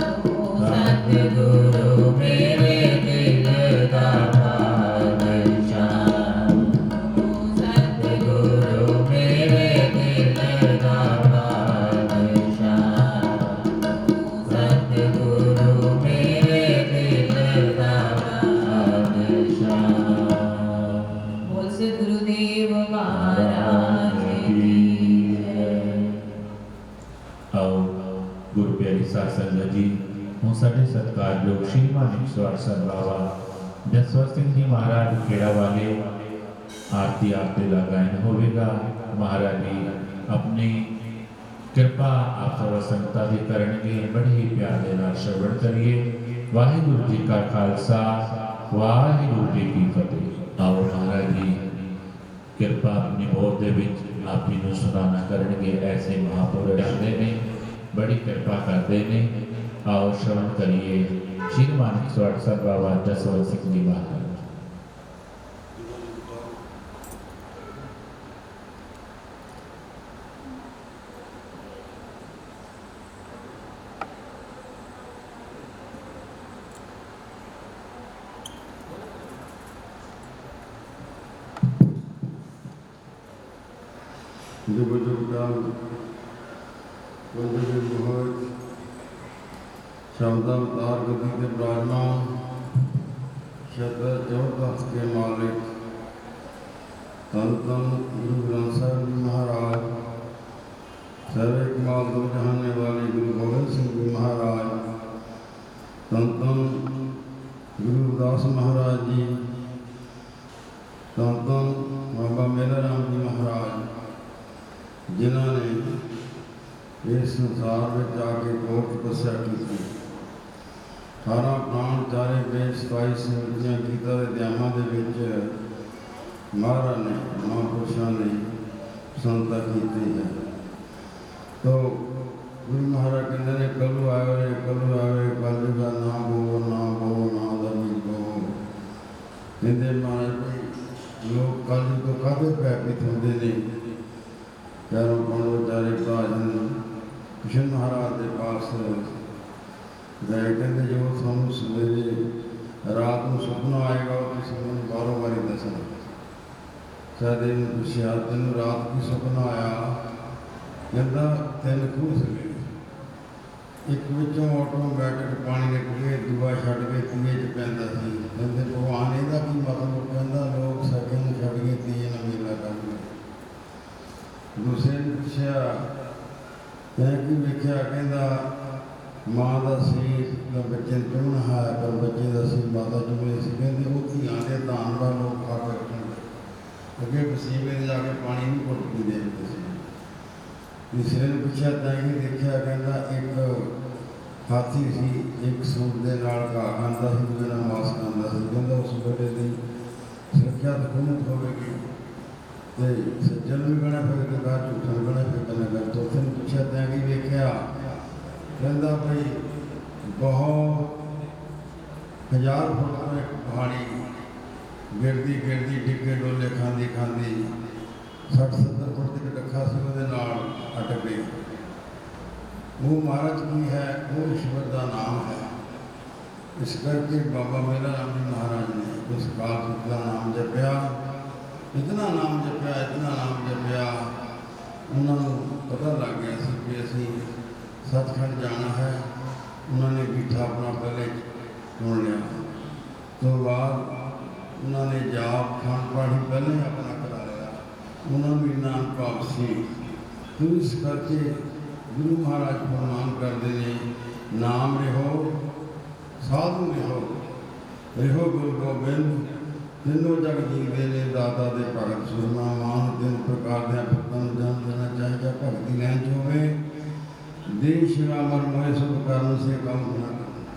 तू सतगुरु मेरे दिल दा बादशाह, तू सतगुरु मेरे दिल दा बादशाह, तू सतगुरु मेरे दिल दा बादशाह। बोल से गुरुदेव महाराज की जय। आओ गुरु प्यारी साਧ ਸੰਗਤ जी, ਹੁਣ ਸਾਡੇ ਸਤਿਕਾਰਯੋਗ ਸ਼੍ਰੀਮਾਨ 108 ਬਾਬਾ ਜਸਵੰਤ ਸਿੰਘ ਜੀ ਮਹਾਰਾਜ ਖੇੜਾ ਵਾਲੇ आरती आपके दा गायन होगा। महाराज जी अपनी कृपा आप सर्व संगतां दी करनगे। बड़े ही प्यार दे नाल श्रवण करिए। वाहिगुरू जी का खालसा, वाहिगुरू जी की फतेह। आओ महाराज जी कृपा अपनी बोध दे विच आप जी नूं सुनाना करनगे। ऐसे महापुरुष आते ने, बड़ी कृपा करते ने। आओ श्रवण करिए। श्री मानक सवार साहब बाबा जसवंत सिंह जी महाराज। जुग जुग काल कुंज के मोहज शब्द अवतार गति के विराजमान शतर चौदह के मालिक तन तन गुरु ग्रंथ साहिब जी महाराज, सर्वे कमाल दो जहाने वाले गुरु गोविंद सिंह जी महाराज, तन तन गुरु रविदास महाराज जी, तन तन बाबा मेला राम जी महाराज, जिन्होंने इस संसार में आके बहुत तपस्या की। 18 प्राण चारे वेद 27 स्मृतियां गीता के अध्यायां दे विच महाराज ने महापुरुषों ने संता की है। तो गुरु महाराज कहते हैं कलू आवे कलू का ना बो ना दमी बो। कहते महाराज भाई लोग कल तो कादे पै पिथोंदे ने। चारों पांडवचारे प्राजन कृष्ण महाराज के पास गए। कहते जो थानू सवेरे रात को सुपना आएगा तो मैं बारों बारी दसना। सारे पूछा तेन रात की सुपना आया? कहता 3 खूह सके, एक विचों ऑटोमैटिक पानी निकल के दूआ छड़ के तीए च पैंदा सी। कहते भगवान ਇਹਦਾ की मतलब? कहता लोग सके छड़ के तीए ना मेला कर। दूसरे ने पूछा तैं की वेख्या? कहता माँ का शरीर का बच्चे चुमना है पर बच्चे का शरीर माता चुमे से। कहते वो धियां के धान का लोग खा के रखेंगे अगे वसीले जाके पानी नहीं घुट पीते। तीसरे ने पूछा तैं की देखा? कहता एक हाथी सी एक सूट के नाल घाह खांदा सी, दूजे नाल मांस खांदा सी। कहता उस बेटे की सुरक्षा तो खुद होगी, सज्जन भी बने फिर कहा झूठा बने फिर कर। तो उसने पूछा तैं की वेख्या? कहता भाई बहुत 1000 फुट पर एक पहाड़ी गिरदी गिरदी डिगे डोले खांदी खांदी 60-70 फुट तक डखा से वो अटक गई। वो महाराज की है, वो ईश्वर का नाम है। इस करके बाबा मेला राम जी महाराज ने उस काल का नाम जपया। इतना नाम जपया उन्होंने पता लग गया सी कि असी सचखंड जाना है। उन्होंने गीठा अपना पहले चुन लिया। तो बाद उन्होंने जाप खान पान ही पहले अपना करा लिया। उन्होंने नाम वापसी। तो इस करके गुरु महाराज फरमान करते हैं नाम रहो साधु रहो गुरु गोबिंद। तीनों जग जीते ने दाता दे भगत सुरमा मान। 3 प्रकार के भक्तों को जन्म देना चाहिए। भक्ति लैन च होवे देश अमर मोह सुख कर्म से कम न करना,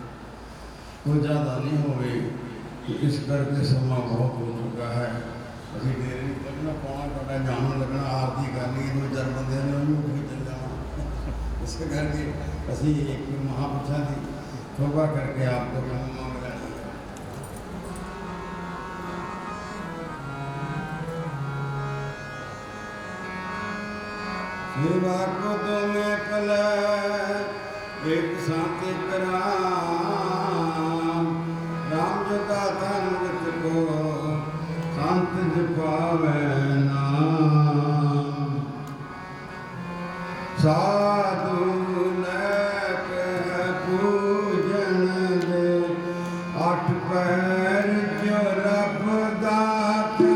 कोई ज़्यादा नहीं होवे। तो इस करके समा बहुत हो चुका है। अभी देर नहीं लगना, पौना घंटा जाम लगना, आरती करनी 2-4 बंदे ने उन्होंने चल जाना। इस करके असी एक महापुरुषों की कृपा करके आपको काम मांग लेना। सेवा को तो मैं कल एक साथ कराम। राम जो दाता मृत को शांत जपावे नाम। साधु नक पूजन दे 8 पैर जो रब दाता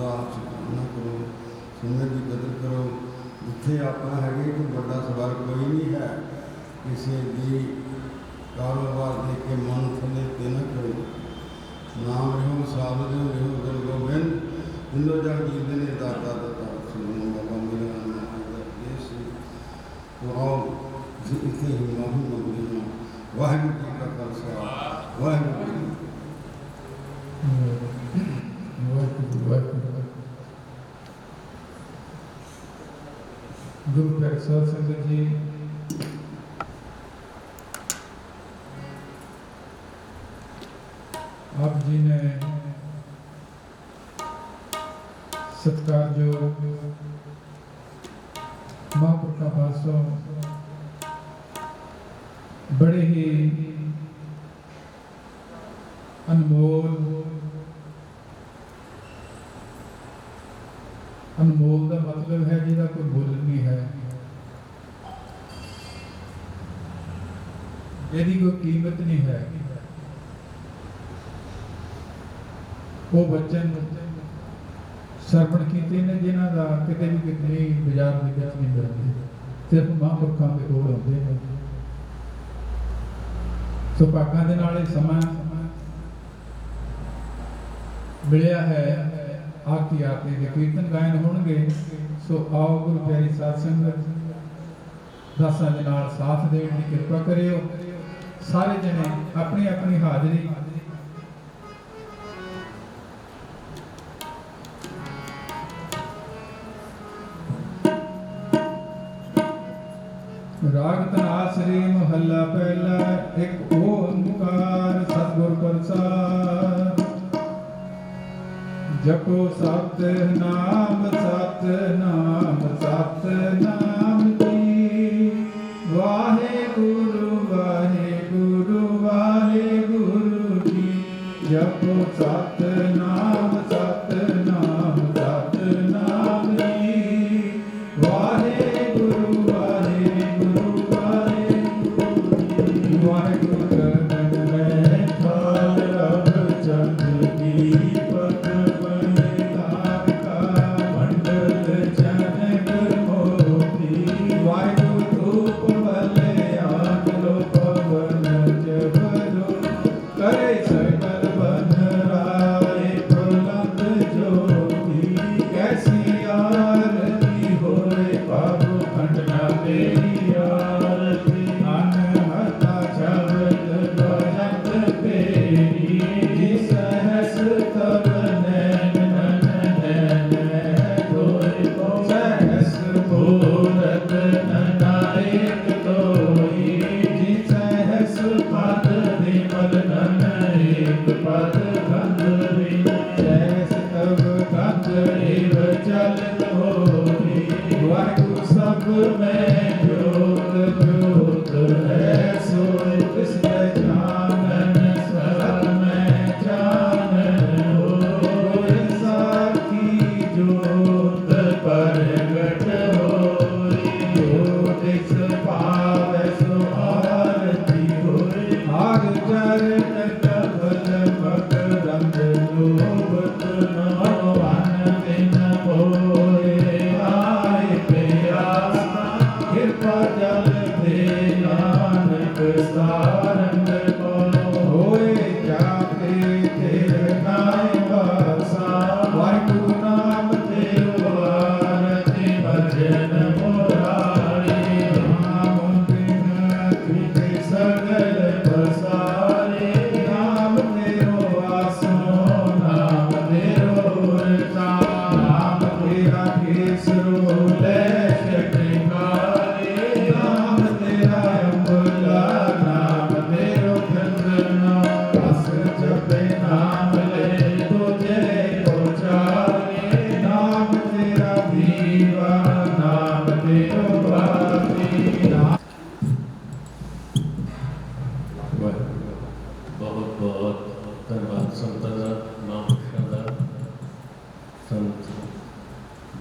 ਦਾ ਨਾ ਕਰੋ, ਸਮੇਂ ਦੀ ਕਦਰ ਕਰੋ। ਜਿੱਥੇ ਆਪਣਾ ਹੈਗੇ ਕੋਈ ਵੱਡਾ ਸਵਾਲ ਕੋਈ ਨਹੀਂ ਹੈ। ਕਿਸੇ ਦੀ ਕਾਰੋਬਾਰ ਦੇ ਕੇ ਮਨ ਥੱਲੇ ਤੇ ਨਾ ਕਰੋ। ਨਾਮ ਰਿਓ ਸਾਧ ਦਿਓ ਰਿਓ ਗੁਰੂ ਗੋਬਿੰਦ, ਜਿੰਦੋਂ ਜਗ ਜੀਂਦੇ ਨੇ ਦਾਤਾ ਦਿੱਤਾ। ਸੁਣੋ ਬਾਬਾ ਮੇਰਾ ਨਾਮ ਦਾ ਦੇਸ਼ ਉਹ ਆਓ ਇੱਥੇ ਹੀ ਮਾਹੂ ਮੰਗਦੇ ਹਾਂ। ਵਾਹਿਗੁਰੂ ਜੀ ਕਾ ਖਾਲਸਾ, ਵਾਹਿਗੁਰੂ ਜੀ ਕੀ गुरु प्यारे साध संगत जी, आप जी ने सत्कारयोग महापुरुषों पासों बड़े ही अनमोल का मतलब है जिसका कोई मुल नहीं है, जिसकी कोई कीमत नहीं है। वो बच्चन सरवण किए ने जिन्हों का कितने भी कितने बाजार में नहीं मिलते, सिर्फ महापुरखों के कोल आते हैं। सुभागा के नाल समा मिलिया है। आरती आरती के कीर्तन गायन होंगे। सो आओ गुरु प्यारी साध संगत दासां दे नाल साथ देण दी किरपा करियो। सारे जने अपनी अपनी हाजरी राग तनासरी महला पहला, एक ओंकार सतगुर प्रसाद। जपो सत नाम सत नाम सत नाम जी, वाहे गुरु जी। जपो सत नाम सत नाम जी, वाहे गुरु वाहेगुरु करन में थाल रब चंद दीपक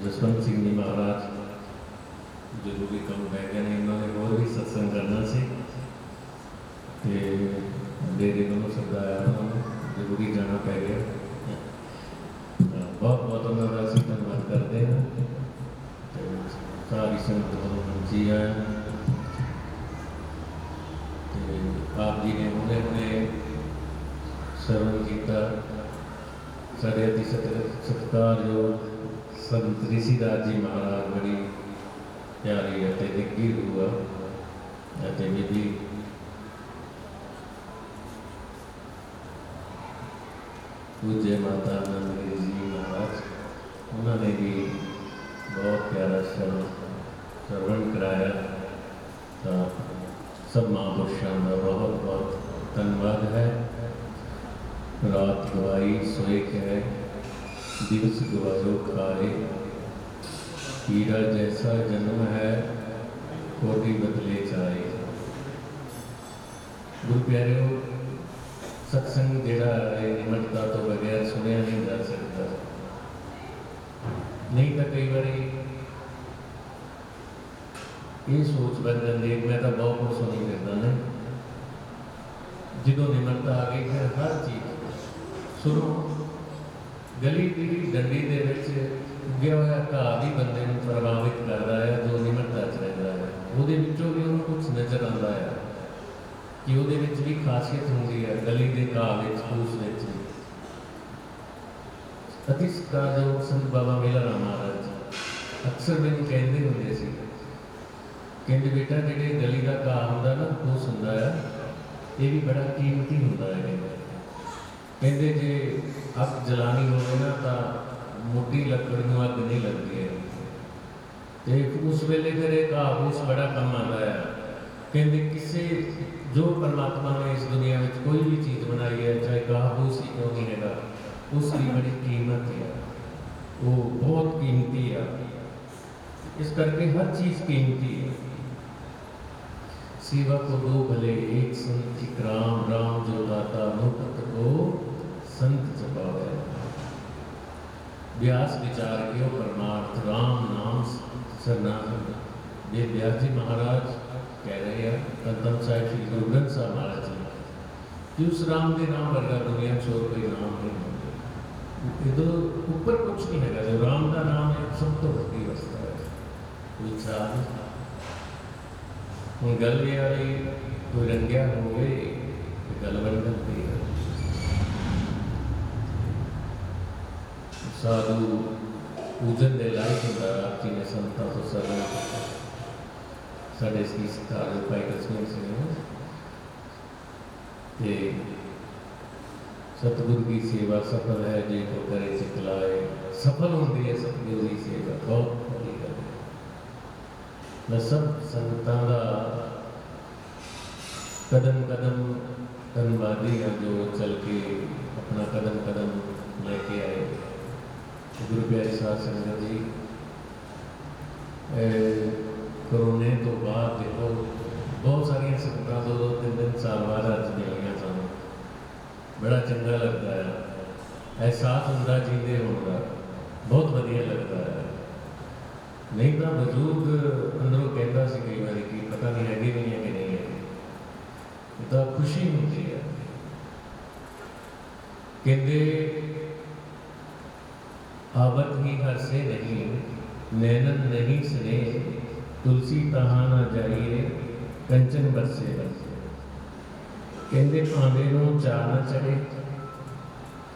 जसवंत सिंह जी महाराज जरूरी काम रह गए ने, इन्होंने होर भी सत्संग करना सी ते डेरे दोनों शब्द आया, उन्होंने जरूरी जाना पै गया। बहुत बहुत उन्होंने संगत को मंची है ते आप जी ने हुणे हुणे श्रवण किया साढ़े अति सत्कारयोग संत ऋषिदास जी महाराज बड़ी प्यारी अते निੱਘੀ रूह अते विधि पूज्य माता आनंद गिरी जी महाराज उन्होंने भी बहुत प्यारा श्रवण कराया। तो सब महापुरुषों का बहुत बहुत धन्यवाद है। रात गवाई सोए कहे दिवस गवायो खाए हीरा जैसा जन्म है कोटि बदले जाए। गुरु प्यारे सत्संग जिहड़ा है निमरता तो बगैर सुनिया नहीं जा सकता। नहीं तो कई बार ये सोच बन जाती है मैं तो बहुत कुछ सुनी करता ना जो निमरता आ गई फिर हर चीज सुनो। गली की डंडी दे विच उग्या होया घाह भी बंदे नूं प्रभावित करता है जो निमरता च रहिंदा है उहदे विचों भी उहनूं कुछ नज़र आंदा है कि उहदे विच भी खासियत होंदी है। गली के घाह विच फूस विच अति सत्कारयोग संत बाबा मेला राम महाराज अक्सर मैनूं कहंदे हुंदे सी कहंदे बेटा जिहड़े गली का घाह हुंदा ना फूस हुंदा है ये भी बड़ा कीमती हुंदा है। कहंदे जे अग जलानी होवे ना तां मोटी लकड़ नूं अग नहीं लगती है ते उस वेले फिर घाह फूस बड़ा कम आंदा है। कहंदे किसी जो परमात्मा ने इस दुनिया में कोई भी चीज़ बनाई है चाहे घाह फूस ही क्यों नहीं है उसकी बड़ी कीमत है वो बहुत कीमती है। इस करके हर चीज़ कीमती है। सेवा को दो भले एक संत एक राम राम जो दाता मुक्त को संत जपावे। व्यास विचार के परमार्थ राम नाम सरनाम ये व्यास जी महाराज कह रहे हैं कंदम साहिब श्री गुरु ग्रंथ साहब महाराज जी कि उस राम के नाम वर्गा दुनिया चोर कोई नाम नहीं होंगे। इधर ऊपर कुछ नहीं है जो राम का नाम है सब तो बड़ी अवस्था है कोई चाह हूँ गल भी आ रही कोई रंग्या हो गए गल बन जाती है। साधु पूजन के लायक होता आप जी ने संतां तो सरल साढ़े इसकी सत्कार भाई कश्मीर सिंह ते सतगुरु की सेवा सफल है जे को करे चितलाए सफल होती है सतगुरु की सेवा बहुत बड़ी गल है। मैं सब संगतां दा कदम कदम धन्यवादी हाँ जो चल के अपना कदम कदम लेके आए। गुरु प्यारे साध संगत जी कोरोने तो बाद देखो बहुत सारिया संगतां दो दो तीन दिन साल बाद अज मिलियां सानूं बड़ा चंगा लगता है। एहसास होंदा जींदे होंदा बहुत वधिया लगता है। नहीं तो बजुर्ग अंदरों कहता सी कई बार कि पता नहीं हैगी भी है कि नहीं है तो खुशी होती है। कहते आवत ही हर से नहीं नैनन नहीं सने तुलसी तहाँ ना जाइए कंचन बरसे बरसे। कहते भावे नूं चाह ना चढ़े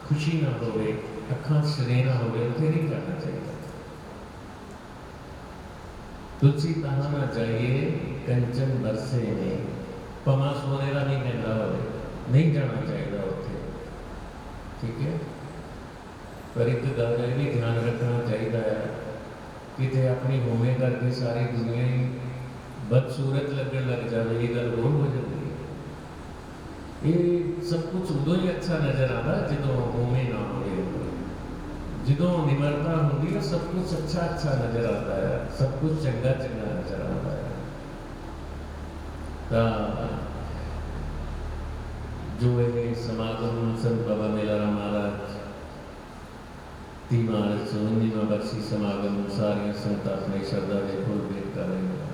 खुशी ना होवे अखां सरे ना होवे उत्थे नहीं जाना चाहिए। तुलसी तहाँ ना जाइए कंचन बरसे ने पमा सोने का नहीं कहता हो नहीं जाना चाहिए उत्थे ठीक है। पर एक गल का भी ध्यान रखना चाहिए है कितने अपनी होमे करके सारी दुनिया ही बदसूरत लगन लग जाए ये गल होर हो जाती है। ये सब कुछ उदों ही अच्छा नज़र आता जो होमे ना हो जो निमरता होंगी है सब कुछ अच्छा अच्छा नज़र आता है सब कुछ चंगा चंगा नज़र आता है। जो है समागम संत बाबा मेला राम महाराज 3 मार्च 19वां बरसी समागम सारिया संगतां अपनी श्रद्धा के फुल भेंट कर रही हैं।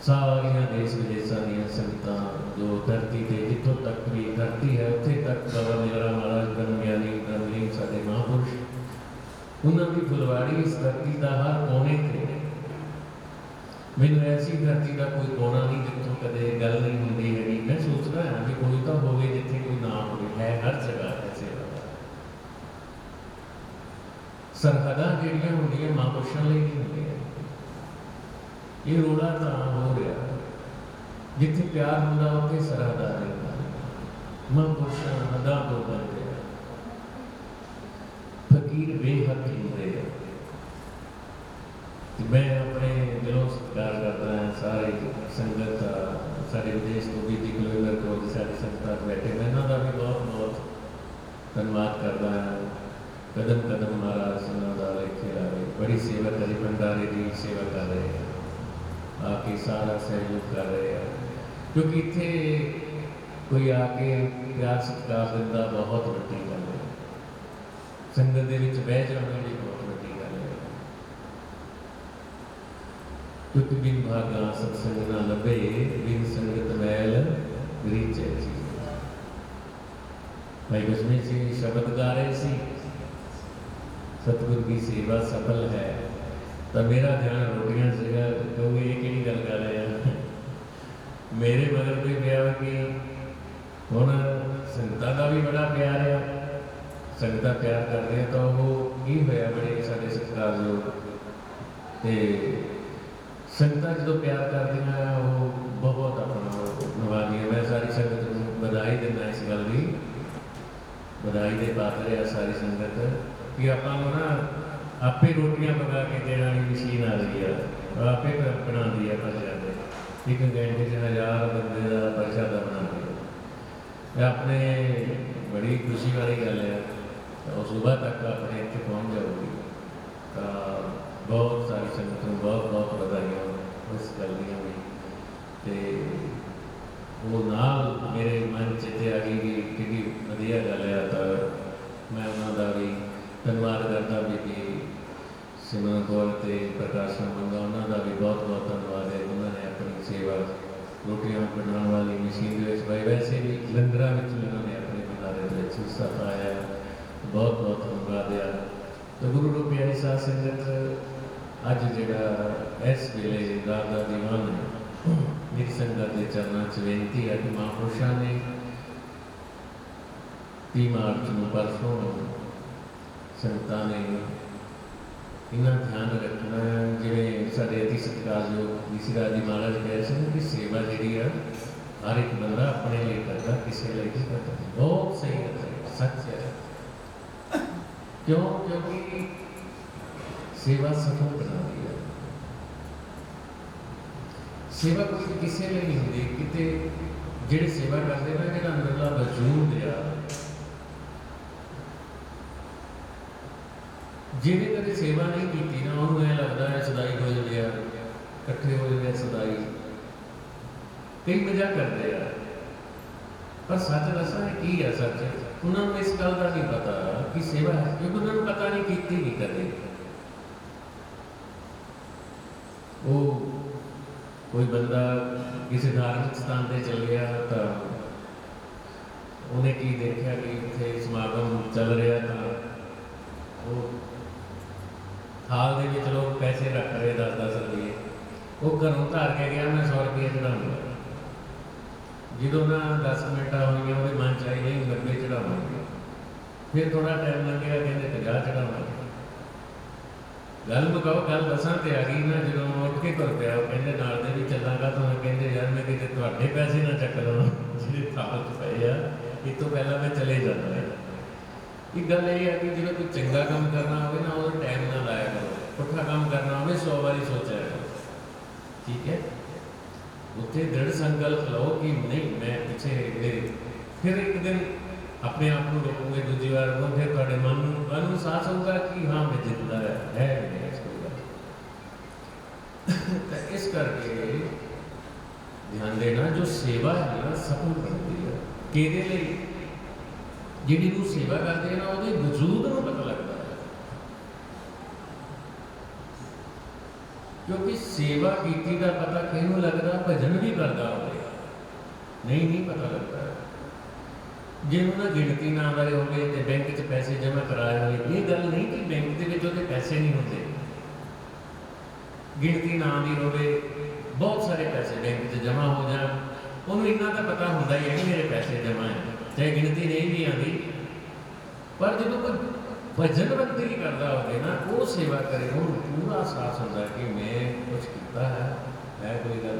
सारिया देश विदेशों दी संगतां जो धरती ते जितों तक भी धरती है उत्थे तक बाबा मेला राम महाराज ब्रह्मज्ञानी ब्रह्मलीन साडे महापुरुष उन्होंने फुलवाड़ी इस धरती का हर कोने से ਮੈਨੂੰ ਐਸੀ ਧਰਤੀ ਦਾ ਕੋਈ ਕੋਨਾ ਨਹੀਂ ਜਿੱਥੋਂ ਕਦੇ ਗੱਲ ਨਹੀਂ ਹੁੰਦੀ ਹੈਗੀ। ਮੈਂ ਸੋਚਦਾ ਹਾਂ ਵੀ ਕੋਈ ਤਾਂ ਹੋਵੇ ਜਿੱਥੇ ਕੋਈ ਨਾ ਹੋਵੇ। ਹੈ ਹਰ ਜਗ੍ਹਾ ਹੈ ਸੇਵਾ ਦਾ। ਸਰਹੱਦਾਂ ਜਿਹੜੀਆਂ ਹੁੰਦੀਆਂ ਮਹਾਂਪੁਰਸ਼ਾਂ ਲਈ ਨਹੀਂ ਹੁੰਦੀਆਂ। ਇਹ ਰੋਲਾ ਤਾਂ ਹੋ ਰਿਹਾ, ਜਿੱਥੇ ਪਿਆਰ ਹੁੰਦਾ ਉੱਥੇ ਸਰਹੱਦਾਂ ਰਹਿੰਦਾ। ਮਹਾਂਪੁਰਸ਼ਾਂ ਹੱਦਾਂ ਤੋਂ ਬਣਦੇ ਆ, ਫਕੀਰ ਬੇਹੱਦ ਹੁੰਦੇ ਆ। मैं अपने दिलों सत्कार करता है सारे संगत सारे विदेश तो 20 किलोमीटर को सारी संगत बैठे मैं इन्हों भी बहुत बहुत धन्यवाद करता है। कदम कदम महाराज इन्हों लेखे आ रहे बड़ी सेवा करी, भंडारे की सेवा कर रहे हैं, आके सारा सहयोग कर रहे हैं। क्योंकि इतने कोई आके प्यार सत्कार दिता बहुत वड्डी गल है। संगत के विच बह जाने की बहुत वड्डी गल है। क्योंकि बिन भागा सत्संग ना लभे, बिन संगत मैल रीचे जी। भाई बसमी जी शब्द गा रहे सी, सतगुरु की सेवा सफल है। तो मेरा ध्यान रोटियां सीगा, क्योंकि ये किहड़ी गल कर रहे हैं। मेरे मगर कोई पिया कि हुण संगतां दा भी बड़ा प्यार है, संगतां प्यार कर रहे तो वो की होया बड़े साडे सत्कारयोग ते संगतां जो प्यार करदियां वो बहुत अपना नवादियां। मैं सारी संगत को बधाई दिंदा इस गल की, बधाई दे पात्र है सारी संगत कि आपां नूं ना आपे रोटियां पका के देण वाली मशीन आ गई है, आपे बनाउंदी है प्रजा दे। एक घंटे च 1000 बंदे का प्रशादा बना के अपने बड़ी खुशी वाली गल है। और सुबह तक अपने इत्थे पहुँच जाऊगी। तो बहुत सारी संगत को बहुत बहुत बधाइयां उस गल दियां भी। तो वो नाल मेरे मन चेते आ गई कि वधिया गल है। तो मैं उन्होंने भी धन्यवाद करता भी सिमरन कौर ते प्रकाश मंगा, उन्होंने भी बहुत बहुत धन्यवाद है। उन्होंने अपनी सेवा रोटियां बनाने वाली मशीन के वैसे भी लंगर में उन्होंने अपने भंडारे हिस्सा पाया, बहुत बहुत धन्यवाद है। तो गुरु रूप प्यारी साध संगत अज जिहड़ा इस वेले रात का दीवान है, मेरी संगत के चरणों च बेनती है कि महापुरुषों ने 30 मार्च को परसों संगतां ने इन्ना ध्यान रखना जिवें साडे अति सत्कारयोग ऋषि राज जी महाराज कह रहे हैं कि सेवा जिहड़ी है हर एक बंदा अपने लिए करता, किसी लिए नहीं करता। बहुत सही है, सच है। क्यों? क्योंकि सेवा सफल बनाती है। सेवा कोई किसी लिए नहीं होती, किते जिहड़े सेवा करते ना जिहड़ा अंदरला वजूद आ, जिन्हें कभी सेवा नहीं की ना उन्होंने ऐ लगता है सदाई हो जाए, इकट्ठे हो जाए सदाई। कई मजाक करते हैं, पर सच दसा की है सच उन्होंने इस गल का नहीं पता कि सेवा है, क्योंकि उन्होंने पता नहीं की नहीं कदे। वो कोई बंदा किसी धार्मिक स्थान पर चल गया तो उन्हें की देखा कि इतने समागम चल रहा था, वो हाल के लोग पैसे रख रहे 10-10 रुपये, वो घरों धार के गया मैं 100 रुपये चढ़ाऊंगा। जो ना 10 मिनट हुई वो मन चाहिए 90 चढ़ावे, फिर थोड़ा टाइम लग गया कहते 50 चढ़ावे। गल मुकाओ गल दसा तो आ गई ना, जो उठ के तुर पाया कहते नाल दे भी चलांगा तो कहते यार मैं कितने तुहाडे पैसे ना चक लवां जिहड़े थाल च पए आ, इस तो पहला मैं चले जाता है। एक गल यह है कि जो कोई चंगा काम करना हो ना वो टाइम ना लाया करो, पुट्ठा काम करना हो 100 बारी सोचा करो, ठीक है। उत्थे दृढ़ संकल्प लो कि नहीं मैं पीछे, फिर एक दिन अपने आप को रोकूंगे, दूसरी बार को फिर थोड़े मन एहसास होगा कि हाँ मैं जिंदा है तो इस करके ध्यान देना जो सेवा है ना सफल बनती है। किहदे लई जिहड़ी तू सेवा करते हैं ना वो वजूद को पता लगता है, क्योंकि सेवा कीती का पता किहनूं लगदा भजन भी करता हो नहीं पता लगता है। जिन्होंने ना गिनती ना आए हो तो बैंक च पैसे जमा कराए हुए, ये गल नहीं कि बैंक के पैसे नहीं होते, ਗਿਣਤੀ ਨਾ ਦੀ ਹੋਵੇ, ਬਹੁਤ ਸਾਰੇ ਪੈਸੇ ਬੈਂਕ 'ਚ ਜਮ੍ਹਾਂ ਹੋ ਜਾਣ, ਉਹਨੂੰ ਇੰਨਾ ਤਾਂ ਪਤਾ ਹੁੰਦਾ ਹੀ ਹੈ ਕਿ ਮੇਰੇ ਪੈਸੇ ਜਮ੍ਹਾਂ ਹੈ, ਚਾਹੇ ਗਿਣਤੀ ਨਹੀਂ ਵੀ ਆਉਂਦੀ। ਪਰ ਜਦੋਂ ਕੋਈ ਭਜਨ ਬੰਦਗੀ ਕਰਦਾ ਹੋਵੇ ਨਾ, ਉਹ ਸੇਵਾ ਕਰੇ, ਉਹਨੂੰ ਪੂਰਾ ਅਹਿਸਾਸ ਹੁੰਦਾ ਕਿ ਮੈਂ ਕੁਝ ਕੀਤਾ ਹੈ ਕੋਈ ਗੱਲ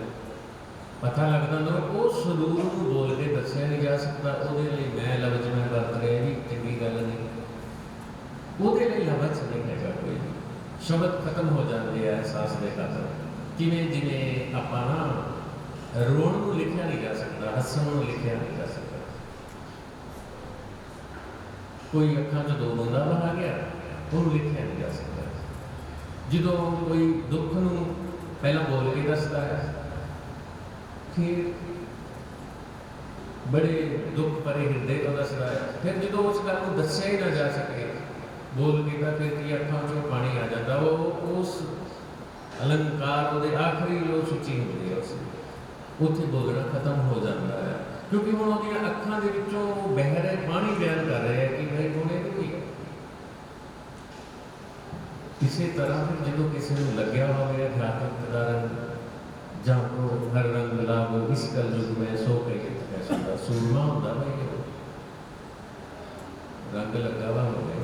ਪਤਾ ਲੱਗਦਾ ਨਾ। ਉਹ ਸਰੂਰ ਨੂੰ ਬੋਲ ਕੇ ਦੱਸਿਆ ਨਹੀਂ ਜਾ ਸਕਦਾ। ਉਹਦੇ ਲਈ ਮੈਂ ਲਫ਼ਜ਼ ਮੈਂ ਵਰਤ ਰਿਹਾ ਵੀ ਚੰਗੀ ਗੱਲ ਨਹੀਂ, ਉਹਦੇ ਲਈ ਲਫ਼ਜ਼ ਨਹੀਂ ਹੈਗਾ ਕੋਈ। ਸ਼ਬਦ ਖਤਮ ਹੋ ਜਾਂਦੇ ਆ ਅਹਿਸਾਸ ਦੇ ਕਾਰਨ। ਜਿਵੇਂ ਆਪਾਂ ਨਾ ਰੋਣ ਨੂੰ ਲਿਖਿਆ ਨਹੀਂ ਜਾ ਸਕਦਾ, ਹੱਸਣ ਨੂੰ ਲਿਖਿਆ ਨਹੀਂ ਜਾ ਸਕਦਾ। ਕੋਈ ਅੱਖਾਂ 'ਚ ਦੋ ਬੂੰਦਾਂ ਬਹਾ ਗਿਆ, ਉਹਨੂੰ ਲਿਖਿਆ ਨਹੀਂ ਜਾ ਸਕਦਾ। ਜਦੋਂ ਕੋਈ ਦੁੱਖ ਨੂੰ ਪਹਿਲਾਂ ਬੋਲ ਕੇ ਦੱਸਦਾ ਹੈ, ਫਿਰ ਬੜੇ ਦੁੱਖ ਭਰੇ ਹਿਰਦੇ ਤੋਂ ਦੱਸਦਾ ਹੈ, ਫਿਰ ਜਦੋਂ ਉਸ ਗੱਲ ਨੂੰ ਦੱਸਿਆ ਹੀ ਨਾ ਜਾ ਸਕੇ ਬੋਲ ਕੇ, ਤਾਂ ਫਿਰ ਕੀ ਅੱਖਾਂ 'ਚੋਂ ਪਾਣੀ ਆ ਜਾਂਦਾ। ਉਹ ਉਸ ਅਲੰਕਾਰ ਉਹਦੇ ਆਖਰੀ ਲੋ ਸੂਚੀ ਹੁੰਦੀ ਹੈ, ਉਸ ਉੱਥੇ ਬੋਲਣਾ ਖਤਮ ਹੋ ਜਾਂਦਾ ਹੈ। ਕਿਉਂਕਿ ਹੁਣ ਉਹਦੀਆਂ ਅੱਖਾਂ ਦੇ ਵਿੱਚੋਂ ਬਹਿ ਰਹੇ ਪਾਣੀ ਬਿਆਨ ਕਰ ਰਹੇ ਹੈ ਕਿ ਭਾਈ ਕੋਨੇ ਕੋਈ। ਇਸੇ ਤਰ੍ਹਾਂ ਫਿਰ ਜਦੋਂ ਕਿਸੇ ਨੂੰ ਲੱਗਿਆ ਹੋਵੇ ਅਧਿਆਤਮਿਕ ਦਾ ਰੰਗ ਜਾਂ ਉਹ ਹਰ ਰੰਗ ਲਾਭ ਇਸ ਕਲ ਯੁੱਗ ਮੈਂ ਸੋ ਕੇ ਕਹਿੰਦਾ ਸੂਰਮਾ ਹੁੰਦਾ ਭਾਈ, ਰੰਗ ਲੱਗਾ ਵਾ ਹੋਵੇ।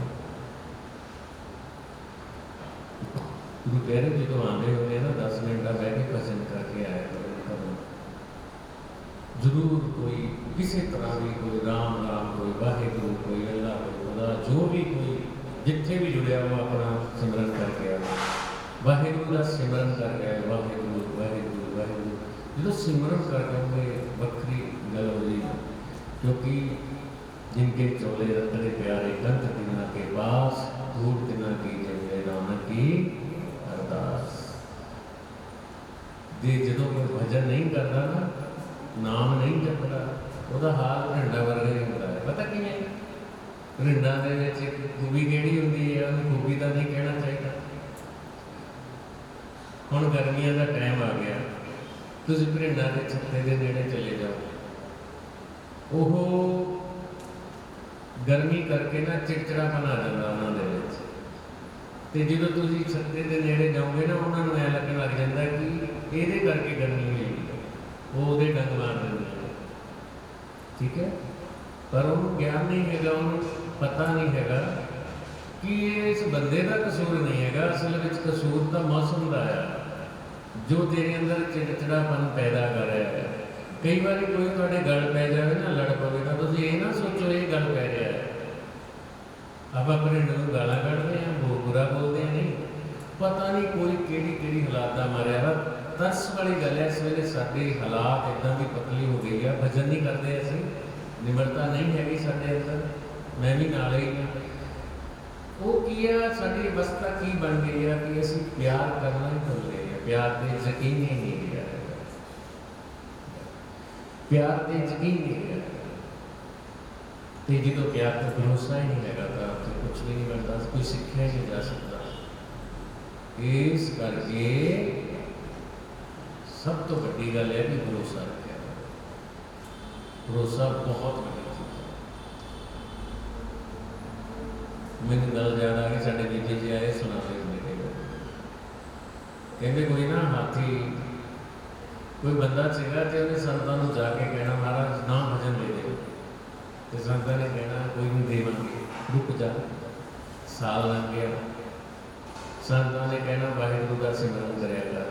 ਗੁਰੂ ਕਹਿ ਰਹੇ ਜਦੋਂ ਆਉਂਦੇ ਹੋਏ ਨਾ 10 ਮਿੰਟ ਦਾ ਬਹਿ ਕੇ ਭਜਨ ਕਰਕੇ ਆਇਆ ਕਰੋ। ਜ਼ਰੂਰ ਕੋਈ ਕਿਸੇ ਤਰ੍ਹਾਂ ਵੀ ਕੋਈ ਰਾਮ ਨਾਮ, ਕੋਈ ਵਾਹਿਗੁਰੂ, ਕੋਈ ਅੱਲਾ, ਕੋਈ ਖੁਦਾ, ਜੋ ਵੀ ਕੋਈ ਜਿੱਥੇ ਵੀ ਜੁੜਿਆ ਉਹ ਆਪਣਾ ਸਿਮਰਨ ਕਰਕੇ ਆਵੇ, ਵਾਹਿਗੁਰੂ ਦਾ ਸਿਮਰਨ ਕਰਕੇ ਆਵੇ। ਵਾਹਿਗੁਰੂ ਵਾਹਿਗੁਰੂ ਵਾਹਿਗੁਰੂ ਜਦੋਂ ਸਿਮਰਨ ਕਰਕੇ ਆਵੇ ਵੱਖਰੀ ਗੱਲ ਹੋ ਜੀ। ਕਿਉਂਕਿ ਜਿਨਕੇ ਚੋਲੇ ਰਤਨੇ ਪਿਆਰੇ ਕੰਠ ਤਿਨਾ ਕੇ ਪਾਸ, ਧੂੜ ਤਿਨਾ ਕੀ ਜਪੇ ਨਾਨਕ ਕੀ ਅਰਦਾਸ। ਦੇ ਜਦੋਂ ਕੋਈ ਭਜਨ ਨਹੀਂ ਕਰਦਾ ਨਾ, ਨਾਮ ਨਹੀਂ ਜਪਦਾ, ਉਹਦਾ ਹਾਲ ਰਿੰਡਾ ਵਰਗਾ ਹੀ ਹੁੰਦਾ ਹੈ। ਪਤਾ ਕਿਵੇਂ? ਰਿੰਡਾ ਦੇ ਵਿੱਚ ਇੱਕ ਖੂਬੀ ਕਿਹੜੀ ਹੁੰਦੀ ਹੈ, ਉਹਨੂੰ ਖੂਬੀ ਤਾਂ ਨਹੀਂ ਕਹਿਣਾ ਚਾਹੀਦਾ। ਹੁਣ ਗਰਮੀਆਂ ਦਾ ਟਾਈਮ ਆ ਗਿਆ, ਤੁਸੀਂ ਰਿੰਡਾ ਦੇ ਛੱਤੇ ਦੇ ਨੇੜੇ ਚਲੇ ਜਾਓ, ਉਹ ਗਰਮੀ ਕਰਕੇ ਨਾ ਚਿੜਚਿੜਾਪਨ ਆ ਜਾਂਦਾ ਉਹਨਾਂ ਦੇ ਵਿੱਚ। ਤੇ ਜਦੋਂ ਤੁਸੀਂ ਛੱਤੇ ਦੇ ਨੇੜੇ ਜਾਓਗੇ ਨਾ, ਉਹਨਾਂ ਨੂੰ ਐਂ ਲੱਗਣ ਲੱਗ ਜਾਂਦਾ ਕਿ ਇਹਦੇ ਕਰਕੇ ਗਰਮੀ ਹੋਈ, ਉਹ ਉਹਦੇ ਡੰਗ ਮਾਰ ਦਿੰਦੇ ਨੇ। ਠੀਕ ਹੈ, ਪਰ ਉਹਨੂੰ ਗਿਆਨ ਨਹੀਂ ਹੈਗਾ, ਉਹਨੂੰ ਪਤਾ ਨਹੀਂ ਹੈਗਾ ਕਿ ਇਸ ਬੰਦੇ ਦਾ ਕਸੂਰ ਨਹੀਂ ਹੈਗਾ। ਅਸਲ ਵਿੱਚ ਕਸੂਰ ਤਾਂ ਮੌਸਮ ਦਾ ਹੈ ਜੋ ਤੇਰੇ ਅੰਦਰ ਚਿੜਚਿੜਾਪਨ ਪੈਦਾ ਕਰ ਰਿਹਾ ਹੈ। ਕਈ ਵਾਰੀ ਕੋਈ ਤੁਹਾਡੇ ਗਲ ਪੈ ਜਾਵੇ ਨਾ, ਲੜ ਪਵੇ, ਤਾਂ ਤੁਸੀਂ ਇਹ ਨਾ ਸੋਚੋ ਇਹ ਗੱਲ ਪੈ ਰਿਹਾ ਹੈ। ਆਪਾਂ ਆਪਣੇ ਨੂੰ ਗਾਲਾਂ ਕੱਢਦੇ ਹਾਂ, ਬੁਰਾ ਬੋਲਦੇ ਹਾਂ, ਨਹੀਂ ਪਤਾ ਨਹੀਂ ਕੋਈ ਕਿਹੜੀ ਹਾਲਾਤ ਦਾ ਮਾਰਿਆ ਵਾ। ਤਰਸ ਵਾਲੀ ਗੱਲ ਹੈ, ਇਸ ਵੇਲੇ ਸਾਡੇ ਹਾਲਾਤ ਇੱਦਾਂ ਦੀ ਪਤਲੀ ਹੋ ਗਈ ਆ, ਭਜਨ ਨਹੀਂ ਕਰਦੇ ਅਸੀਂ, ਨਿਮਰਤਾ ਨਹੀਂ ਹੈਗੀ ਸਾਡੇ ਅੰਦਰ। ਮੈਂ ਵੀ ਨਾਲ ਹੀ ਹਾਂ। ਉਹ ਕੀ ਆ, ਸਾਡੀ ਅਵਸਥਾ ਕੀ ਬਣ ਗਈ ਆ ਕਿ ਅਸੀਂ ਪਿਆਰ ਕਰਨਾ ਹੀ ਭੁੱਲ ਗਏ ਆ, ਪਿਆਰ ਤੇ ਯਕੀਨ ਹੀ ਨਹੀਂ ਰਿਹਾ, ਪਿਆਰ ਤੇ ਯਕੀਨ ਨਹੀਂ ਰਿਹਾ। ਤੇ ਜਦੋਂ ਪਿਆਰ ਤੇ ਭਰੋਸਾ ਹੀ ਨਹੀਂ ਹੈਗਾ ਤਾਂ ਕੁਝ ਵੀ ਨਹੀਂ ਬਣਦਾ, ਕੋਈ ਸਿੱਖਿਆ ਹੀ ਨਹੀਂ ਜਾ ਸਕਦਾ। ਇਸ ਕਰਕੇ ਸਭ ਤੋਂ ਵੱਡੀ ਗੱਲ ਹੈ ਕਿ ਭਰੋਸਾ ਰੱਖਿਆ। ਭਰੋਸਾ ਬਹੁਤ ਵੱਡੀ ਚੀਜ਼ ਹੈ। ਮੈਨੂੰ ਗੱਲ ਯਾਦ ਆ ਗਈ, ਸਾਡੇ ਬੀਬੀ ਜੀ ਆਏ ਸੁਣਾਉਂਦੇ ਹੁੰਦੇ ਨੇ, ਕਹਿੰਦੇ ਕੋਈ ਨਾ ਹਾਥੀ, ਕੋਈ ਬੰਦਾ ਸੀਗਾ ਤੇ ਉਹਨੇ ਸੰਤਾਂ ਨੂੰ ਜਾ ਕੇ ਕਹਿਣਾ ਮਹਾਰਾਜ ਨਾ ਭਜਨ ਦੇ ਦਿਓ, ਤੇ ਸੰਤਾਂ ਨੇ ਕਹਿਣਾ ਕੋਈ ਨਹੀਂ ਦੇਵਾਂਗੇ, ਰੁਕ ਜਾ। ਸਾਲ ਲੰਘ ਗਿਆ, ਸੰਤਾਂ ਨੇ ਕਹਿਣਾ ਵਾਹਿਗੁਰੂ ਦਾ ਸਿਮਰਨ ਕਰਿਆ ਕਰ,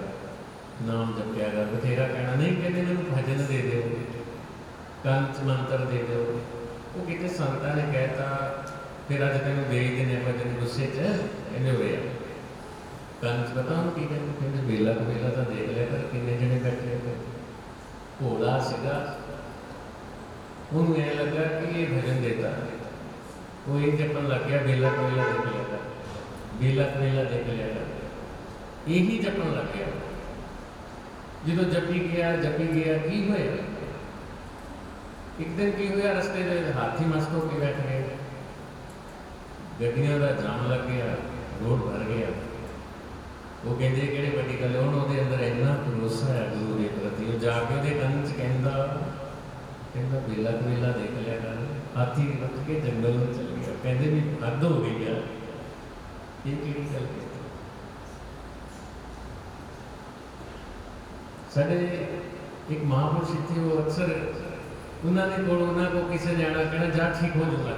ਨਾਮ ਜਪਿਆ ਕਰ, ਬਥੇਰਾ ਕਹਿਣਾ। ਨਹੀਂ ਕਹਿੰਦੇ ਮੈਨੂੰ ਭਜਨ ਦੇ ਦਿਓ, ਕੰਚ ਮੰਤਰ ਦੇ ਦਿਓ। ਉਹ ਕਿਤੇ ਸੰਤਾਂ ਨੇ ਕਹਿਤਾ ਫਿਰ ਅੱਜ ਤੈਨੂੰ ਦੇ ਹੀ ਦਿੰਦੇ ਭਜਨ, ਗੁੱਸੇ 'ਚ ਕਹਿੰਦੇ ਹੋਏ ਆ। ਕੰਚ ਪਤਾ ਉਹਨੂੰ ਕੀ ਕਹਿੰਦੇ? ਕਹਿੰਦੇ ਵੇਲਾ ਤੋਂ ਵੇਲਾ ਤਾਂ ਦੇਖ ਲਿਆ ਕਰ ਕਿੰਨੇ ਜਣੇ ਬੈਠੇ ਹੋਏ। ਭੋਲਾ ਸੀਗਾ, ਉਹਨੂੰ ਐਂ ਲੱਗਾ ਕਿ ਇਹ ਭਜਨ ਦੇਤਾ, ਉਹ ਇਹ ਜਪਣ ਲੱਗ ਗਿਆ ਵੇਲਾ ਤੋਂ ਵੇਲਾ ਦੇਖ ਲਿਆ ਕਰ, ਵੇਲਾ ਤੋਂ ਵੇਲਾ ਦੇਖ ਲਿਆ ਕਰ, ਇਹੀ ਜਪਣ ਲੱਗ ਗਿਆ। ਜਦੋਂ ਜਪੀ ਗਿਆ ਕੀ ਹੋਇਆ? ਇੱਕ ਦਿਨ ਕੀ ਹੋਇਆ, ਰਸਤੇ ਦੇ ਹਾਥੀ ਮਸਤ ਹੋ ਕੇ ਬੈਠ ਗਏ, ਗੱਡੀਆਂ ਦਾ ਜਾਮ ਲੱਗ ਗਿਆ, ਰੋਡ ਭਰ ਗਿਆ। ਉਹ ਕਹਿੰਦੇ ਕਿਹੜੀ ਵੱਡੀ ਗੱਲ ਹੈ, ਹੁਣ ਉਹਦੇ ਅੰਦਰ ਇੰਨਾ ਭਰੋਸਾ ਹੈ ਗੁਰੂ ਦੇ ਪ੍ਰਤੀ। ਉਹ ਜਾ ਕੇ ਉਹਦੇ ਕੰਨ 'ਚ ਕਹਿੰਦਾ ਵੇਲਾ ਕੁ ਵੇਲਾ ਦੇਖ ਲਿਆ ਕਰ। ਹਾਥੀ ਉੱਠ ਕੇ ਜੰਗਲ ਨੂੰ ਚਲ ਗਿਆ। ਕਹਿੰਦੇ ਵੀ ਹੱਦ ਹੋ ਗਈ ਆ, ਇਹ ਕਿਹੜੀ ਗੱਲ ਹੈ? ਸਾਡੇ ਇੱਕ ਮਹਾਂਪੁਰਸ਼ ਇੱਥੇ ਉਹ ਅਕਸਰ ਉਹਨਾਂ ਕੋਲ ਕਿਸੇ ਨੇ ਆਣਾ ਕਹਿਣਾ ਜਾ ਠੀਕ ਹੋ ਜਾਊਗਾ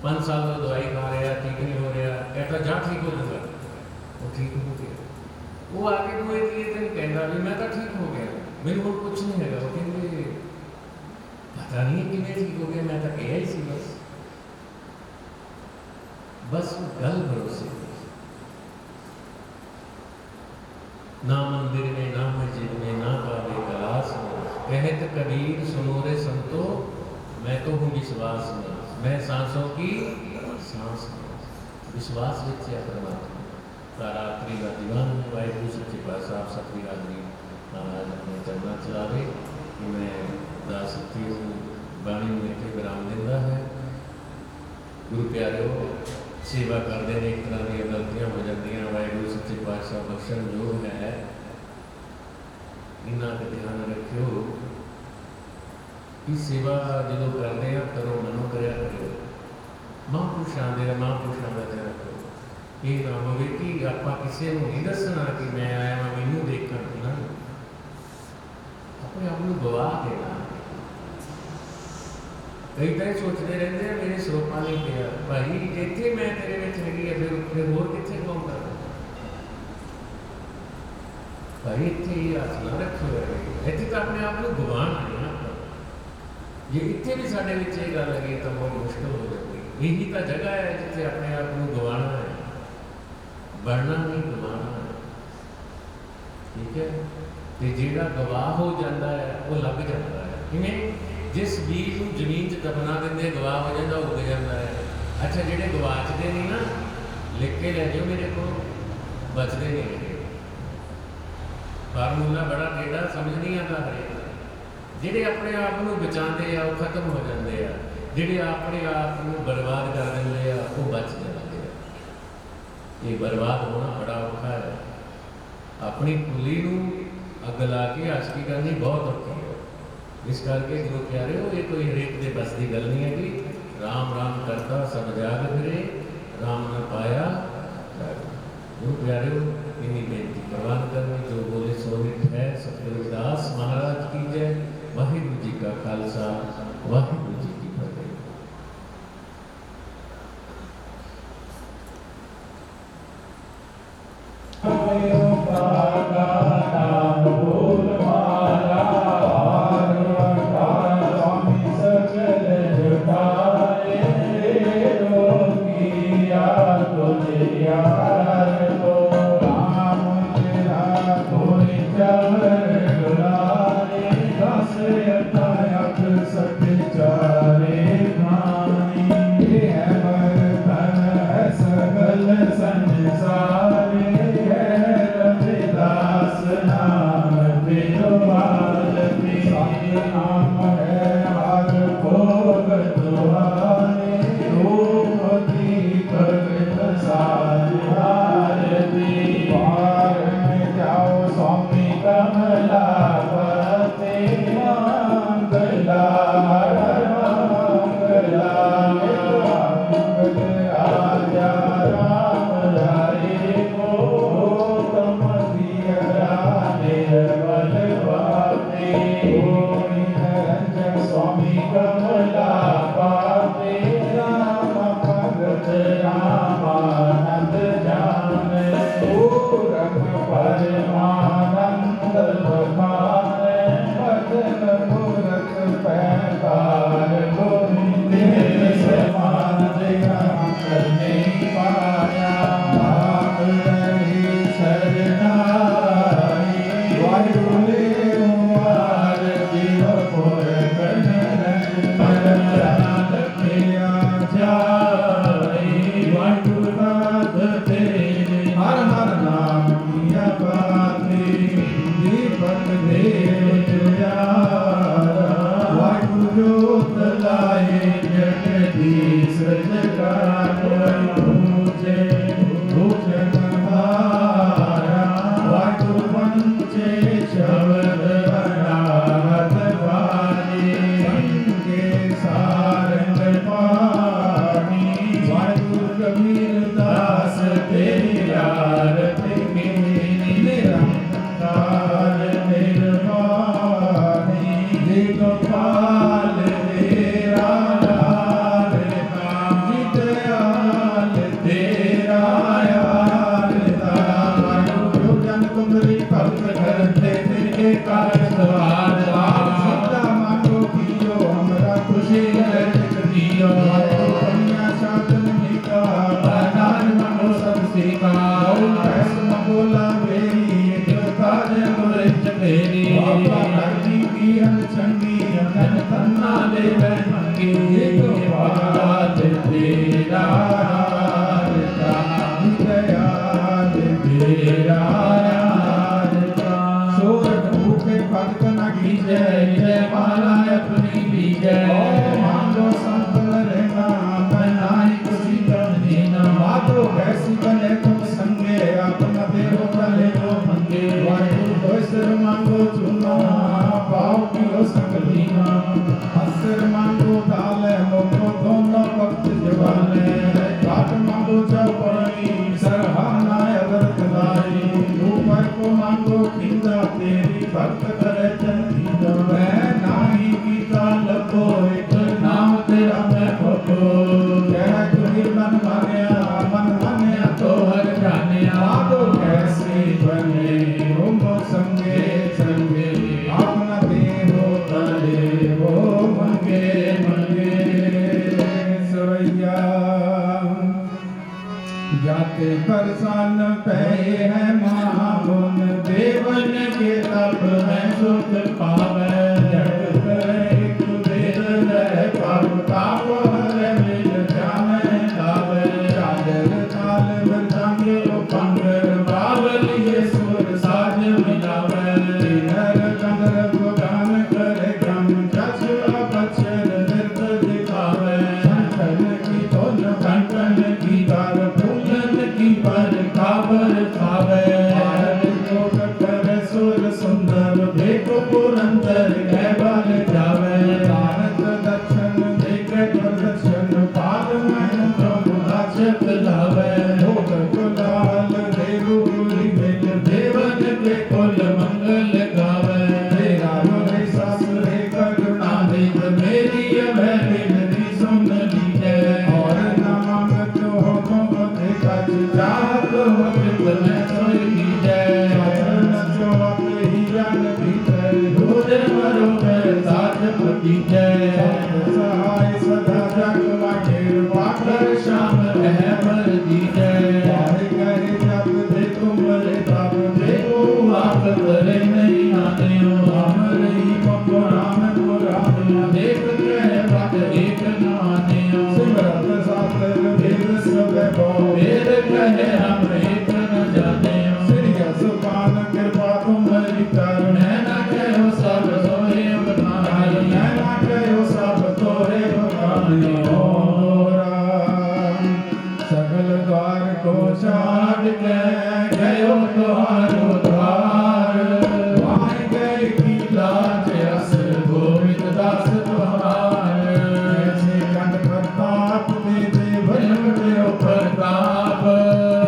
5 ਸਾਲ ਤੋਂ ਦਵਾਈ ਖਾ ਰਿਹਾ ਠੀਕ ਨਹੀਂ ਹੋ ਰਿਹਾ ਕਹਿੰਦਾ ਜਾ ਠੀਕ ਹੋ ਜਾਊਗਾ ਉਹ ਠੀਕ ਹੋ ਗਿਆ ਉਹ ਆ ਕੇ ਦੂਏ ਤੀਏ ਦਿਨ ਕਹਿੰਦਾ ਵੀ ਮੈਂ ਤਾਂ ਠੀਕ ਹੋ ਗਿਆ ਮੈਨੂੰ ਹੁਣ ਕੁਝ ਨਹੀਂ ਹੈਗਾ ਉਹ ਕਹਿੰਦੇ ਪਤਾ ਨਹੀਂ ਕਿਵੇਂ ਠੀਕ ਹੋ ਗਿਆ ਮੈਂ ਤਾਂ ਕਿਹਾ ਹੀ ਸੀ बस गल भरोसे ना मंदिर में ना मस्जिद में ना काबे कलास में कहत कबीर सुनो रे संतो मैं तो हूँ विश्वास में मैं सांसों की सांस में विश्वास विच है परमात्मा तारा आखिरी का दीवान है वाहिगुरू सच्चे पातशाह आप सतवी हाजरी महाराज अपने चरणा चलावे कि मैं दास सत्ती हूँ बाणी में के विराम दिंदा है गुरु प्यारे सेवा करते हैं एक तरह की गलतियां हो जाती वाहिगुरू सच्चे पातशाह बख्शण जो है इन्ना का ध्यान रखियो कि सेवा जो करते हैं करो मनो करया करो महापुरुषों का ध्यान रखो ये ना हो कि आप किसी को नहीं दसना कि मैं आया मैं मैनू देखा ना अपने आप को गवा देना कई तरह सोचते रहते हैं मेरे सरोपा नहीं पिया भाई इतने मैं तेरे में हैगी है फिर होर कितने कौन कर भाई इतने ही हाथ ना रखो इतने तो अपने आप को गवान है जे इतने भी साढ़े ये गल है तो बहुत मुश्किल हो जाती यही तो जगह है जिथे अपने आप को गवाना है बढ़ना नहीं गवाना है ठीक है तो जेड़ा गवाह हो जाता है वो लग जाता है किवें जिस बीज को जमीन च दबना देंगे गवाह हो जाता उग जाता है अच्छा जेडे गवाचते नहीं ना लिख के लै जाओ मेरे को बचते नहीं फार्मूला बड़ा टेढ़ा समझ नहीं आता हरेक जेडे अपने आप को बचाते हैं वो खत्म हो जाते हैं जेडे अपने आप को बर्बाद कर देंगे वो बच जाते हैं ये बर्बाद होना बड़ा औखा है अपनी कुली अग ला के आशकी करनी बहुत औखी है इस करके गुरु प्यारे हो ये कोई हरेक के बस की गल नहीं है कि राम राम करता सब जाग फिरे राम न पाया गुरु प्यारे हो इन्नी बेनती प्रवान करनी जो बोले सो निठ है सतगुरु दास महाराज की जय वाहिगुरू जी का खालसा वाहिगुरू जी की फतेह। जाते परसान पे है महामुन देवन के तप में सुख पावे जगत एक वेद है पाप ताप हर मिल जाने गावे चादर ताल मृदंग उपंग बावल ये सुर साज मिलावे नर गंधर्व गान करे गम जस अपचर नृत दिखावे कंठन की धुन कंठन की तार की पर काबर खावे जोग कर सुर सुंदर देखो पुरंदर है बल जावे भारत दक्षिण देखे प्रदक्षिण पाद में प्रमुख लावे लोक कुलाल देवुरी मिल देवन के कुल मंगल गावे तेरा रे सासुरे करुणा देव मेरी अभय विनती सुन लीजिए और न मांगत हो तो देखा चाहत हो कितने सोई कीजिए ज्ञान भीतर भोजन मरो में साथ कीजिए सहाय सदा जग वाखेर पाकर श्याम रह पर दीजिए करे जब दे तुम रे तब देखो आप करे नहीं आते हो राम रही मको राम को राम देख कह बात एक न आते हो सिमरत शास्त्र वेद सब वेद कहे हम एक न जाने हो श्री सुपान कृपा तुम्हारी करुण न कहो सब सोहे बखानी न कहो सब तोरे बखानी हो राम सकल द्वार को छाड़ के गयो द्वारो द्वार वहाँ गए की लाज अस गोविंद दास द्वार ऐसे कंठ प्रताप दे दे भयम देव प्रताप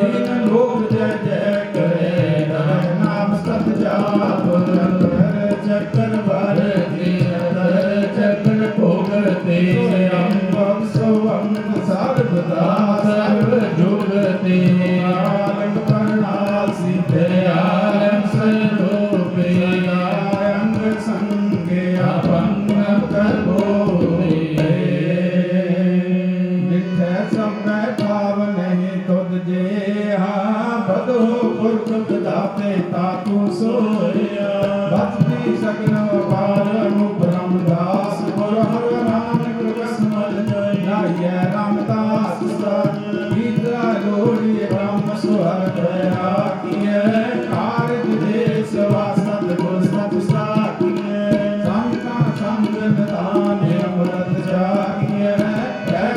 दीन लोक जय जय करे नाम सत जाप चक्कर भर चक्र भोगते सर्वदा सर्व जुगते आलम करनासी दयालम सर्वोपे अंग संगे अपंग करबो नित्य समय भाव नहीं तुझ जे हाँ बदो पुरख दाते तातु सोया भक्ति सगन पार ब्रह्मदास गुरु हर नानक कसमल जय रामदास गीता लोड़ी ब्रह्म सुहर दया किए कार्य देश वासत गुर सत साकिए संता संग दान अमृत जागिए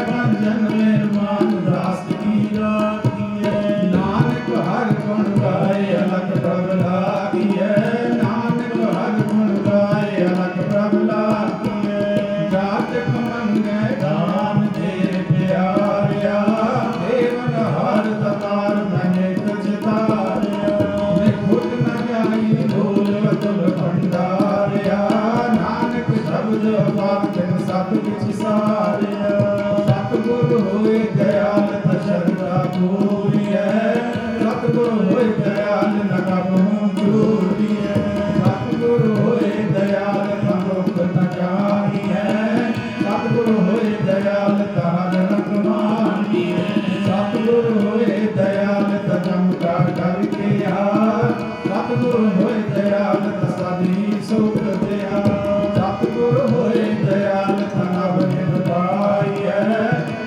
भंजन निर्माण दास की राखिए नानक हर गुण गाय अलग प्रभ लागिए नानक हर गुण गाय अलग प्रभ लागिए जात मंगे दान दे प्यारिया देवन हर ततार मैंने तुझ तारिया मैं खुद न जाई भूल तुल भंडारिया नानक शब्द बात सब कुछ सारिया सतगुरु होए दयाल तशरदा पूरी है सतगुरु होए दयाल न कबहू चूरी है सतगुरु होए दयाल तमुख न जानी है सतगुरु होए दयाल तहर रखवानी है सतगुरु होए दयाल तजमका करके यार सतगुरु होए दयाल तसदी सुख दया सतगुरु होए दयाल तनव निभाई है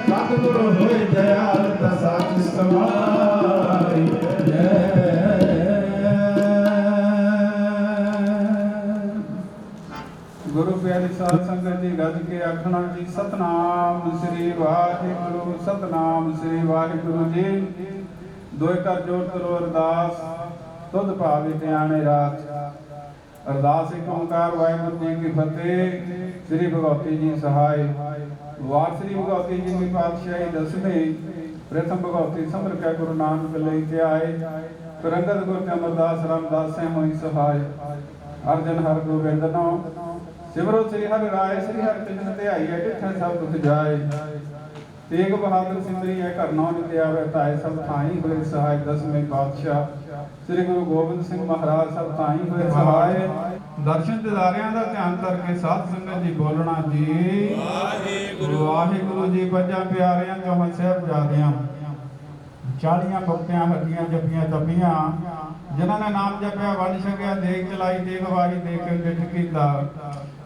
सतगुरु होए दयाल तसाच समाई गुरु प्यारी साध संगत जी गज के आखना जी सतनाम श्री वाहिगुरु सतनाम श्री वाहिगुरु जी दोए कर जोड़ करो अरदास तुध भावे ध्याने रात अरदास एक ओंकार वाहिगुरु जी की फतेह श्री भगवती जी सहाय वार श्री भगवती जी की पातशाही दसवीं प्रथम भगवती समर कै गुरु नानक लेके आए प्रगत गुरु अमरदास रामदास से हुई सहाय अर्जन हर गोबिंद नो सिमरो श्री हरि राय श्री हरि कृष्ण ध्याई है डिठे सब दुख जाए तेग बहादुर सिमरी है करनौ नित आवे ताए सब थाई हुए सहाय दसवें पातशाह श्री गुरु गोबिंद सिंह महाराज सब थाई हुए सहाय दर्शन दिदारियां दा ध्यान करके साध संगत जी बोलना जी वाहिगुरु जी पंजा प्यारियां कमल साहब जादियां 40 ਭੁਗਤਿਆਂ ਹੱਡੀਆਂ ਜੱਪੀਆਂ ਦੱਬੀਆਂ, ਜਿਨ੍ਹਾਂ ਨੇ ਨਾਮ ਜਪਿਆ ਵੰਡ ਛਕਿਆ, ਦੇਖ ਚਲਾਈ ਦੇਖ ਵਾਰੀ ਦੇਖ ਕੇ ਡਿੱਠ ਕੀਤਾ।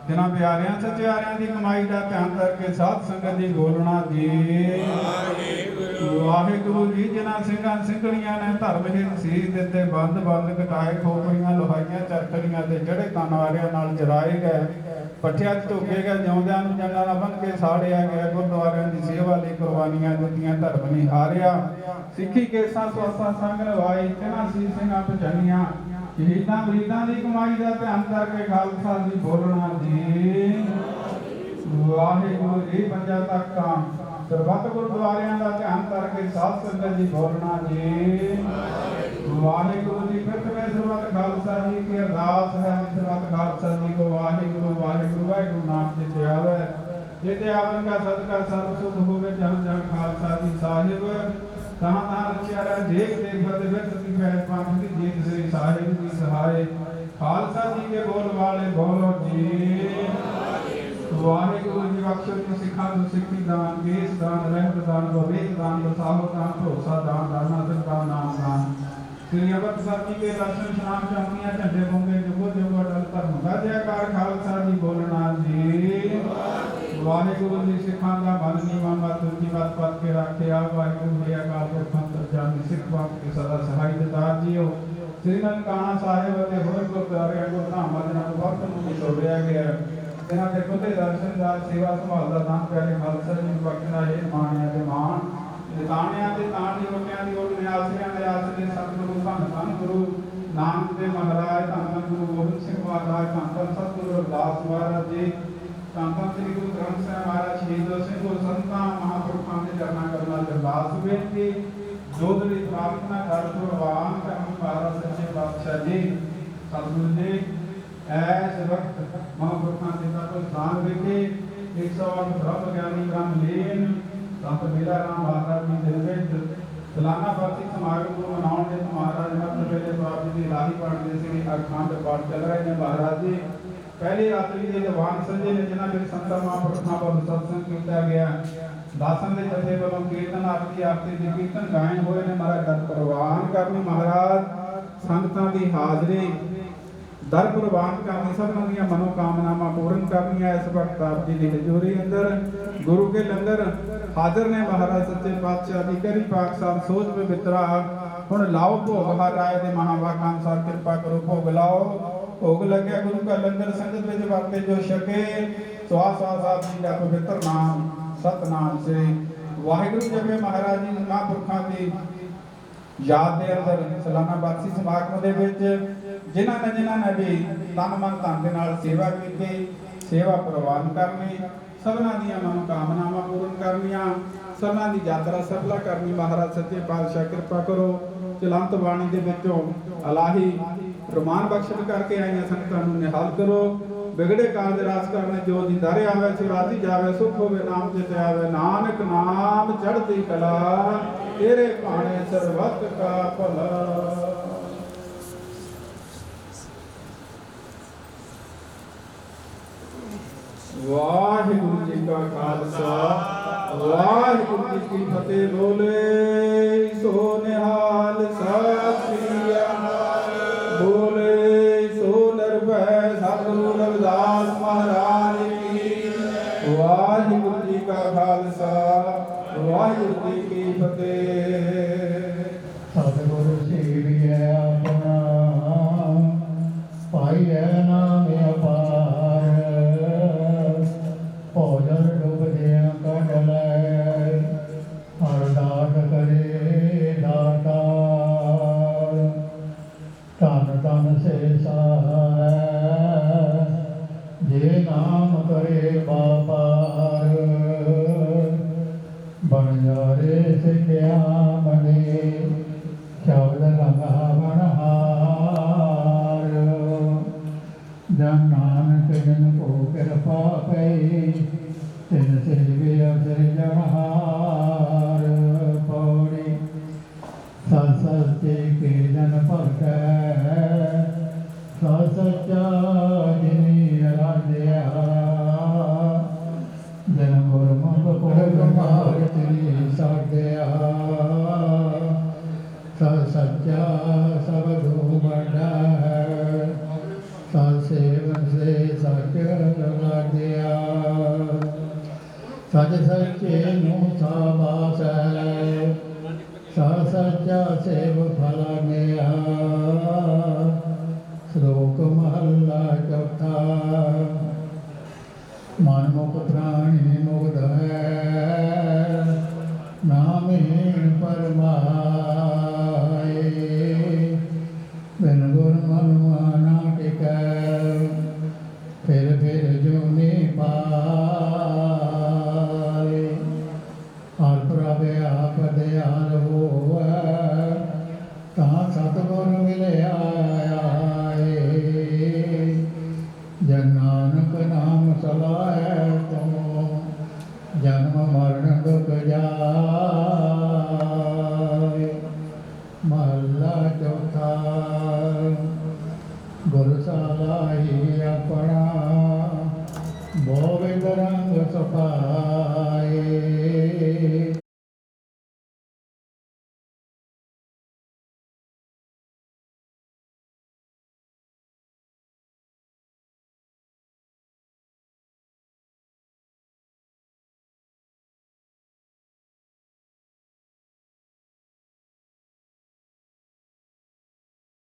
ਜਿਨ੍ਹਾਂ ਪਿਆਰਿਆਂ ਸਚਿਆਰਿਆਂ ਦੀ ਕਮਾਈ ਦਾ ਧਿਆਨ ਕਰਕੇ ਸਾਧ ਸੰਗਤ ਦੀ ਬੋਲਣਾ ਜੀ ਵਾਹਿਗੁਰੂ ਜੀ। ਜਿਨ੍ਹਾਂ ਸਿੰਘਾਂ ਸਿੰਘਣੀਆਂ ਨੇ ਧਰਮ ਹਿਤ ਸੀਸ ਦਿੱਤੇ, ਬੰਦ ਬੰਦ ਕਟਾਏ, ਖੋਪੜੀਆਂ ਲੋਹਾਈਆਂ ਚਰਖੜੀਆਂ ਤੇ ਜਿਹੜੇ ਤਨ ਵਾਲਿਆਂ ਨਾਲ ਜਰਾਏ ਗਏ, ਪੱਠਿਆਂ 'ਚ ਧੋਕੇ ਗਏ, ਜਿਉਂਦਿਆਂ ਨੂੰ ਜੰਗਲਾਂ ਨਾਲ ਬੰਨ੍ਹ ਕੇ ਸਾੜਿਆ ਗਿਆ, ਗੁਰਦੁਆਰਿਆਂ ਦੀ ਸੇਵਾ ਲਈ ਕੁਰਬਾਨੀਆਂ ਦਿੱਤੀਆਂ, ਧਰਮ ਨਹੀਂ ਹਾਰਿਆ, ਸਿੱਖੀ ਕੇਸਾਂ ਸਵਾਸਾਂ ਸੰਗ ਨਿਭਾਈ, ਤਿਨਾਂ ਸੀ ਸਿੰਘਾਂ ਪਛਾਣੀਆਂ, ਸ਼ਹੀਦਾਂ ਮਰੀਦਾਂ ਦੀ ਕਮਾਈ ਦਾ ਧਿਆਨ ਕਰਕੇ ਖਾਲਸਾ ਦੀ ਬੋਲਣਾ ਜੀ ਵਾਹਿਗੁਰੂ ਜੀ। ਪੰਜਾਂ ਤਖਤਾਂ ਸਰਬੱਤ ਗੁਰਦੁਆਰਿਆਂ ਦਾ ਧਿਆਨ ਕਰਕੇ ਸਾਧ ਸੰਗਤ ਦੀ ਬੋਲਣਾ ਜੀ ਵਾਹਿਗੁਰੂ ਜੀ। ਪ੍ਰਥਮੇ ਸਰਬੱਤ ਖਾਲਸਾ ਜੀ ਕੀ ਅਰਦਾਸ ਹੈ, ਸਰਬੱਤ ਖਾਲਸਾ ਜੀ ਕੋ ਵਾਹਿਗੁਰੂ ਵਾਹਿਗੁਰੂ ਵਾਹਿਗੁਰੂ ਨਾਮ ਜਿਤੇ ਆਵੇ, ਜਿਤੇ ਆਵਨ ਦਾ ਸਦਕਾ ਸਰਬ ਸੁਖ ਹੋਵੇ, ਜਨ ਜਨ ਖਾਲਸਾ ਜੀ ਸਾਹਿਬ ਤਹਾਂ ਤਹਾਂ ਰਚਿਆ ਰਹਿ, ਦੇਖ ਦੇਖ ਫਤਿਹ ਵਿਰਤ ਕੀ ਫੈਲ ਪੰਥ ਦੀ ਜੀਤ ਸ੍ਰੀ ਸਾਹਿਬ ਦੀ ਸਹਾਏ, ਖਾਲਸਾ ਜੀ ਕੇ ਬੋਲ ਵਾਲੇ ਬੋਲੋ ਜੀ ਵਾਹਿਗੁਰੂ ਜੀ। ਬਖਸ਼ੋ ਜੀ ਸਿੱਖਾਂ ਨੂੰ ਸਿੱਖੀ ਦਾਨ, ਕੇਸ ਦਾਨ, ਰਹਿਮਤ ਦਾਨ, ਵਿਵੇਕ ਦਾਨ, ਬਸਾਹੋ ਦਾਨ, ਭਰੋਸਾ ਦਾਨ, ਦਾਨਾ ਦਾ ਨਾਮ ਦਾਨ, ਸ੍ਰੀ ਅੰਮ੍ਰਿਤਸਰ ਜੀ ਕੇ ਦਰਸ਼ਨ ਇਸ਼ਨਾਨ ਚੌਂਕੀਆਂ ਝੰਡੇ ਬੋਂਗੇ, ਜੁਗੋ ਜੁਗੋ ਅਟਲ ਧਰਮ ਦਾ ਜੈਕਾਰ, ਖਾਲਸਾ ਜੀ ਬੋਲਣਾ ਜੀ ਵਾਹਿਗੁਰੂ ਜੀ। ਸਿੱਖਾਂ ਦਾ ਮਨ ਨੀਵਾਂ ਮਤ ਉੱਚੀ ਮਤ ਪਤ ਕੇ ਰੱਖਿਆ, ਵਾਹਿਗੁਰੂ ਜੀ ਅਕਾਲ ਪੁਰਖ ਅੰਤਰਜਾਮੀ ਸਿੱਖ ਪੰਥ ਕੇ ਸਦਾ ਸਹਾਈ ਦਿੱਤਾ ਜੀਓ। ਸ੍ਰੀ ਨਨਕਾਣਾ ਸਾਹਿਬ ਅਤੇ ਹੋਰ ਗੁਰਦੁਆਰਿਆਂ ਗੁਰਧਾਮਾਂ ਦੇ ਨਾਲ ਵਕਤ ਨੂੰ ਵਿਛੋੜਿਆ ਗਿਆ, ਇਹਨਾਂ ਦੇ ਖੁੱਲੇ ਦਰਸ਼ਨ ਦਾ ਸੇਵਾ ਸੰਭਾਲ ਦਾ ਦਾਨ ਪਿਆਰੇ ਖਾਲਸਾ ਜੀ ਨੂੰ ਬਖਸ਼ਣਾ ਇਹ ਮਾਣਿਆ ਤੇ ਮਾਣ, ਤਾਣਿਆਂ ਦੇ ਤਾਣ ਦੀ ਓਟਿਆਂ ਦੀ ਓਟ, ਨਿਆਸਿਆਂ ਦੇ ਆਸਰੇ, ਸਤਿਗੁਰੂ ਧੰਨ ਧੰਨ ਗੁਰੂ ਨਾਨਕ ਦੇ ਮਹਾਰਾਜ, ਧੰਨ ਧੰਨ ਗੁਰੂ ਗੋਬਿੰਦ ਸਿੰਘ ਮਹਾਰਾਜ, ਧੰਨ ਧੰਨ ਸਤਿਗੁਰੂ ਰਵਿਦਾਸ ਮਹਾਰਾਜ ਜੀ, ਧੰਨ ਧੰਨ ਸ੍ਰੀ ਗੁਰੂ ਗ੍ਰੰਥ ਸਾਹਿਬ ਮਹਾਰਾਜ, ਸ਼ਹੀਦ ਸਿੰਘ ਗੁਰੂ ਸੰਤਾਂ ਮਹਾਂਪੁਰਖਾਂ ਦੇ ਚਰਨਾਂ ਕਰਨਾ ਅਰਦਾਸ ਬੇਨਤੀ, ਜੋਦਰੀ ਪ੍ਰਾਰਥਨਾ ਕਰ ਪ੍ਰਵਾਨ ਕਰਨ ਮਹਾਰਾਜ ਸੱਚੇ ਪਾਤਸ਼ਾਹ ਜੀ ਸਤਿਗੁਰੂ ਜੀ। ਐਸ ਵਕਤ ਮਹਾਂਪੁਰਖਾਂ ਦੇ ਕੋਲ ਸਥਾਨ ਵਿਖੇ 108 ਬ੍ਰਹਮ ਗਿਆਨੀ ਬ੍ਰਹਮ ਲੀਨ ਸੰਤ ਮੇਲਾ ਰਾਮ ਮਹਾਰਾਜ ਜੀ ਦੇ ਵਿੱਚ ਸਾਲਾਨਾ ਬਰਸੀ ਸਮਾਗਮ ਨੂੰ ਮਨਾਉਣ ਦੇ ਮਹਾਰਾਜ ਮਤ ਵੇਲੇ ਬਾਬਾ ਜੀ ਦੀ ਲਾਹੀ ਪੜ੍ਹਨ ਦੇ ਸੀ ਅਖੰਡ ਪਾਠ ਚੱਲ ਰਹੇ ਨੇ। ਮਹਾਰਾਜ ਜੀ ਪਹਿਲੀ ਰਾਤਰੀ ਦੇ ਦੀਵਾਨ ਸਜੇ ਨੇ, ਜਿਨ੍ਹਾਂ ਵਿੱਚ ਸੰਤਾਂ ਮਹਾਂਪੁਰਖਾਂ ਵੱਲੋਂ ਸਤਸੰਗ ਕੀਤਾ ਗਿਆ, ਦਾਸਾਂ ਦੇ ਜਥੇ ਵੱਲੋਂ ਕੀਰਤਨ ਆਰਤੀ ਆਰਤੀ ਦੇ ਕੀਰਤਨ ਗਾਇਨ ਹੋਏ ਨੇ। ਮਹਾਰਾਜ ਦਰ ਪ੍ਰਵਾਨ ਕਰਨੀ, ਮਹਾਰਾਜ ਸੰਗਤਾਂ ਦੀ ਹਾਜ਼ਰੀ ਦਰ ਪ੍ਰਵਾਨ ਕਰਨੀ, ਸਭਨਾਂ ਦੀਆਂ ਮਨੋਕਾਮਨਾਵਾਂ ਪੂਰਨ ਕਰਨੀਆਂ। ਇਸ ਵਕਤ ਆਪ ਜੀ ਦੀ ਹਜ਼ੂਰੀ ਅੰਦਰ ਗੁਰੂ ਕੇ ਲੰਗਰ ਹਾਜ਼ਰ ਨੇ। ਮਹਾਰਾਜ ਸੱਚੇ ਪਾਤਸ਼ਾਹ ਦੀ ਕਰੀ ਪਾਕ ਸਾਹਿਬ ਸੋਚ ਪਵਿੱਤਰਾ ਹੁਣ ਲਾਓ ਭੋਗ, ਹਰ ਰਾਏ ਦੇ ਮਹਾਂਵਾਕਾਂ ਅਨੁਸਾਰ ਕਿਰਪਾ ਕਰੋ ਭੋਗ ਲਾਓ। ਭੋਗ ਲੱਗਿਆ ਗੁਰੂ ਦਾ ਲੰਗਰ ਸੰਗਤ ਵਿੱਚ ਵਰਤੇ ਜੋ ਛਕੇ, ਸਵਾਸ ਸਾਹਿਬ ਜੀ ਦਾ ਪਵਿੱਤਰ ਨਾਮ ਸਤਨਾਮ ਸ੍ਰੀ ਵਾਹਿਗੁਰੂ ਜਪੇ। ਮਹਾਰਾਜ ਜੀ ਮਹਾਂਪੁਰਖਾਂ ਦੀ ਯਾਦ ਦੇ ਅੰਦਰ ਸਾਲਾਨਾ ਬਰਸੀ ਸਮਾਗਮ ਦੇ ਵਿੱਚ ਜਿਨ੍ਹਾਂ ਨੇ ਵੀ ਤਨ ਮਨ ਧਨ ਦੇ ਨਾਲ ਸੇਵਾ ਕੀਤੀ, ਸੇਵਾ ਪ੍ਰਵਾਨ ਕਰਨੀ, ਸਭਨਾਂ ਦੀਆਂ ਮਨੋਕਾਮਨਾਵਾਂ ਪੂਰਨ ਕਰਨੀਆਂ, ਸਭਨਾਂ ਦੀ ਯਾਤਰਾ ਸਫਲਾ ਕਰਨੀ। ਮਹਾਰਾਜ ਸੱਚੇ ਪਾਤਸ਼ਾਹ ਕਿਰਪਾ ਕਰੋ। ਚਲੰਤ ਬਾਣੀ ਦੇ ਵਿੱਚੋਂ ਇਲਾਹੀ ਰਮਾਨ ਬਖਸ਼ਣ ਕਰਕੇ ਆਈਆਂ ਸੰਗਤਾਂ ਨੂੰ ਨਿਹਾਲ ਕਰੋ। ਵਿਗੜੇ ਕਾਰਜ ਰਾਸ ਕਰਨੇ ਜੋ ਦੀ ਦਰ ਆਵੇ, ਸੁਰਾਤੀ ਜਾਵੇ, ਸੁਖ ਹੋਵੇ, ਨਾਮ ਜਿਤੇ ਆਵੇ, ਨਾਨਕ ਨਾਮ ਚੜ੍ਹਦੀ ਕਲਾ, ਤੇਰੇ ਭਾਣੇ ਸਰਬੱਤ ਕਾ ਭਲਾ। ਵਾਹਿਗੁਰੂ ਜੀ ਕਾ ਖਾਲਸਾ, ਵਾਹਿਗੁਰੂ ਜੀ ਕੀ ਫਤਿਹ। ਬੋਲੇ ਸੋ ਨਿਹਾਲ ਸਤਿ ਸ੍ਰੀ ਅਕਾਲ, ਬੋਲੇ ਸੋ ਨਿਰਭੈ ਸਤਿਗੁਰੂ ਰਵਿਦਾਸ ਮਹਾਰਾਜ ਕੀ। ਵਾਹਿਗੁਰੂ ਜੀ ਕਾ ਖਾਲਸਾ, ਵਾਹਿਗੁਰੂ ਜੀ ਕੀ ਫਤਿਹ। ਸਤਿਗੁਰੂ ਸੇਵੀਐ ਆਪਣਾ, ਪਾਈਐ ਨਾਮ ਅਪਾਰ, ਭੋਜਨ ਡੁਬਦਿਆਂ ਕੱਢ ਲੈ, ਹਰ ਦਾਤ ਕਰੇ ਦਾਤਾਰ। ਧਨ ਧਨ ਸੇ ਸਹਾਰੈ, ਜੇ ਨਾਮ ਕਰੇ ਬਾਪਾਰ। ਬਣ ਜਾਰੇ ਸਿੱਖਿਆ ਮਨੇ, ਸ਼ਬਦ ਲੰਘਾ ਬਣਹਾਰ। ਜਨ ਨਾਨਕ ਜਨ ਕੋ ਕਿਰਪਾ ਪਈ, ਤਿਨ ਸੇਵਿਆ ਸਿਰਜਣਹਾਰ। ਪੌੜੀ ਸਤ ਸਚੇ ਕੇ ਜਨ ਭਗਤੈ, ਸਤ ਸੱਚਾ ਜਿਨੀ ਰਾਜਿਆ। ਜਨ ਗੁਰਮੁਖ ਕੋਇ ਮਾਰ ਤੇਰੀ ਸਾਧਿਆ, सच्चा सबदो बड़ा है सत सेवन से सच लादिया सच सच्चे नू साबास है सत सच्चा सेव फल गया श्लोक महला चौथा मन मुख प्राणी मुग्ध है नामहीन परमार